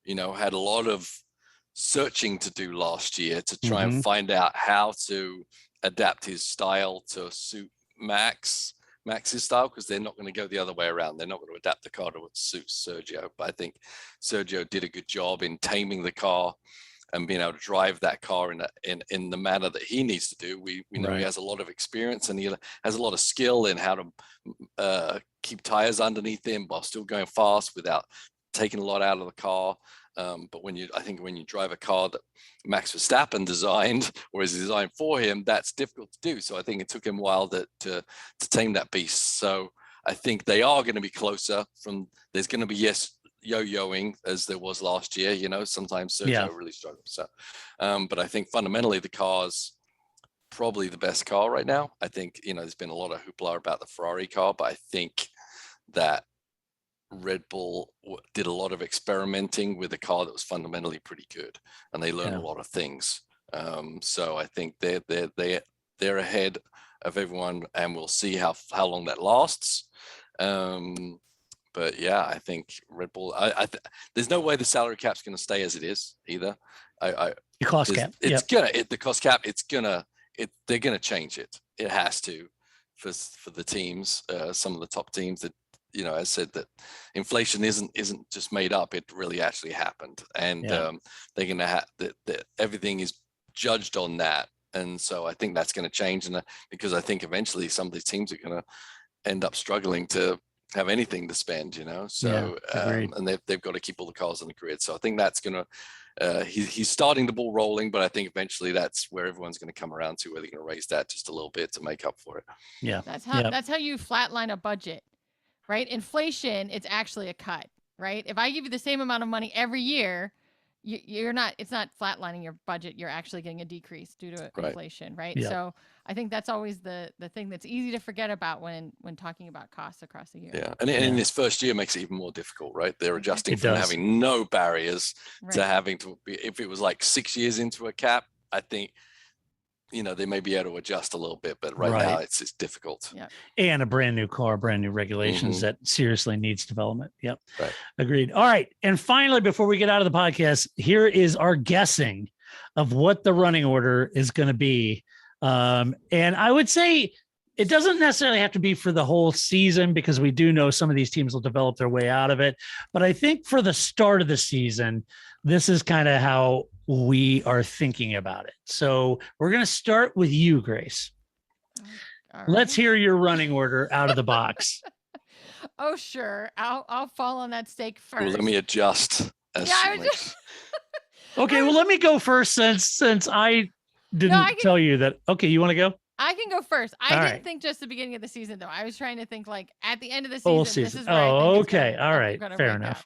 had a lot of searching to do last year to try and find out how to adapt his style to suit Max's style, because they're not going to go the other way around. They're not going to adapt the car to what suits Sergio. But I think Sergio did a good job in taming the car and being able to drive that car in the manner that he needs to do. We know he has a lot of experience and he has a lot of skill in how to keep tires underneath him while still going fast without taking a lot out of the car. But when you drive a car that Max Verstappen designed or is designed for him, that's difficult to do. So I think it took him a while to tame that beast. So I think they are going to be closer. There's going to be yo-yoing as there was last year. Sometimes Sergio really struggles. So, but I think fundamentally the car's probably the best car right now. I think there's been a lot of hoopla about the Ferrari car, but I think that Red Bull did a lot of experimenting with a car that was fundamentally pretty good, and they learned a lot of things. So I think they're ahead of everyone, and we'll see how long that lasts. But yeah, I think Red Bull. There's no way the salary cap's going to stay as it is either. The cost cap. The cost cap. They're going to change it. It has to for the teams. Some of the top teams that. I said that inflation isn't just made up; it really actually happened, and they're going to have that. Everything is judged on that, and so I think that's going to change. And because I think eventually some of these teams are going to end up struggling to have anything to spend, So and they've got to keep all the cars on the grid. So I think that's going to. He's starting the ball rolling, but I think eventually that's where everyone's going to come around to, where they're going to raise that just a little bit to make up for it. Yeah, that's how you flatline a budget. Right? Inflation, it's actually a cut, right? If I give you the same amount of money every year, it's not flatlining your budget. You're actually getting a decrease due to inflation, right? Yeah. So I think that's always the thing that's easy to forget about when talking about costs across the year. Yeah. And in this first year makes it even more difficult, right? They're adjusting from having no barriers to having to be, if it was like 6 years into a cap, I think, they may be able to adjust a little bit, but right now it's difficult. Yeah. And a brand new car, brand new regulations that seriously needs development. Yep. Right. Agreed. All right. And finally, before we get out of the podcast, here is our guessing of what the running order is going to be. And I would say it doesn't necessarily have to be for the whole season, because we do know some of these teams will develop their way out of it. But I think for the start of the season, this is kind of how we are thinking about it. So we're going to start with you, Grace. Right. Let's hear your running order out of the box. Oh, sure. I'll fall on that stake first. Well, let me adjust. Okay, well, let me go first since I didn't tell you that. Okay, you want to go? I can go first. I didn't think just the beginning of the season, though. I was trying to think like at the end of the season. This is where okay. All right. Fair enough.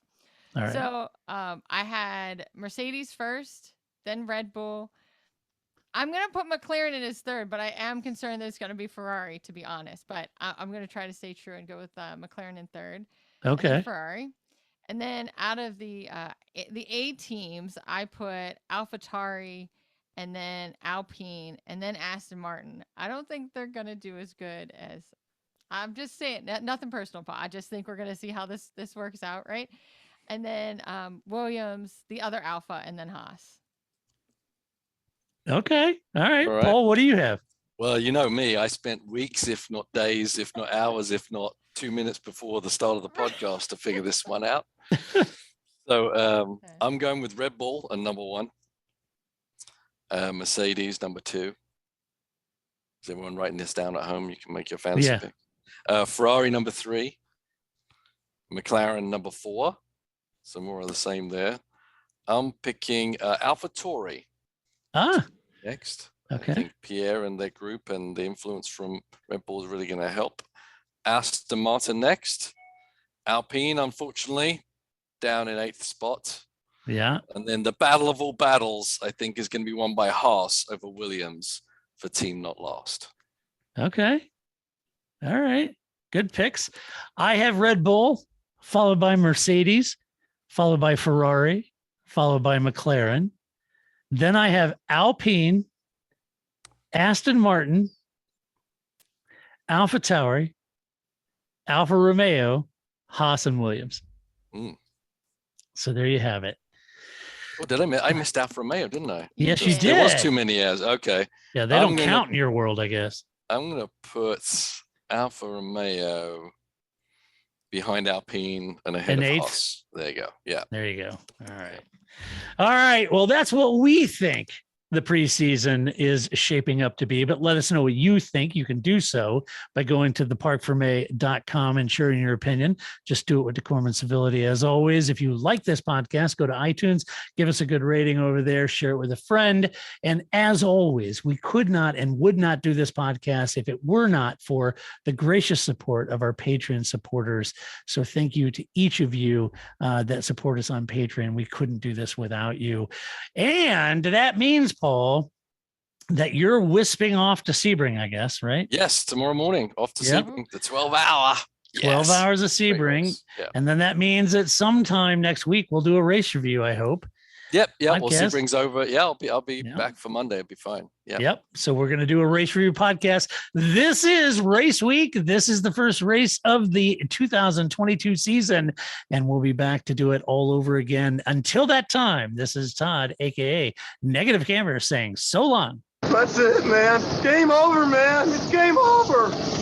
All right. So I had Mercedes first, then Red Bull. I'm going to put McLaren in as third, but I am concerned that it's going to be Ferrari, to be honest. But I'm going to try to stay true and go with McLaren in third. Okay. Ferrari. And then out of the A teams, I put AlphaTauri and then Alpine and then Aston Martin. I don't think they're going to do as good as, I'm just saying, nothing personal, but I just think we're going to see how this works out, right? and then Williams, the other Alpha, and then Haas. Okay. All right. All right. Paul, what do you have? Well, you know me, I spent weeks, if not days, if not hours, if not 2 minutes before the start of the podcast to figure this one out. So Okay. I'm going with Red Bull and number 1. Mercedes number 2. Is everyone writing this down at home? You can make your fancy Yeah. pick. Ferrari number 3. McLaren number 4. So more of the same there. I'm picking AlphaTauri Ah, next. okay. I think Pierre and their group and the influence from Red Bull is really going to help. Aston Martin next. Alpine, unfortunately, down in 8th spot. Yeah. And then the battle of all battles, I think, is going to be won by Haas over Williams for team not lost. Okay. All right. Good picks. I have Red Bull, followed by Mercedes, followed by Ferrari, followed by McLaren. Then I have Alpine, Aston Martin, AlphaTauri, Alfa Romeo, Haas, and Williams. Mm. So there you have it. Oh, did I missed Alfa Romeo, didn't I? Yes, you There was did. too many years. Okay. Yeah, they I'm don't gonna- count in your world, I guess. I'm going to put Alfa Romeo behind Alpine and ahead An of 8th. Haas. There you go. Yeah. There you go. All right. All right. Well, that's what we think the preseason is shaping up to be, but let us know what you think. You can do so by going to theparcferme.com and sharing your opinion. Just do it with decorum and civility. As always, if you like this podcast, go to iTunes, give us a good rating over there, share it with a friend. And as always, we could not and would not do this podcast if it were not for the gracious support of our Patreon supporters. So thank you to each of you that support us on Patreon. We couldn't do this without you. And that means, Paul, that you're wisping off to Sebring, I guess, right? Yes. Tomorrow morning off to Yep. Sebring, the 12-hour. 12 hours of Great Sebring. race. Yeah. And then that means that sometime next week we'll do a race review, I hope. Yep. Yeah. Well, Podcast. Sebring's over. Yeah. I'll be Yeah. back for Monday. It'll be fine. Yeah. Yep. So we're going to do a race review podcast. This is race week. This is the first race of the 2022 season, and we'll be back to do it all over again. Until that time, this is Todd, aka Negative Camera, saying so long. That's it, man. Game over, man. It's game over.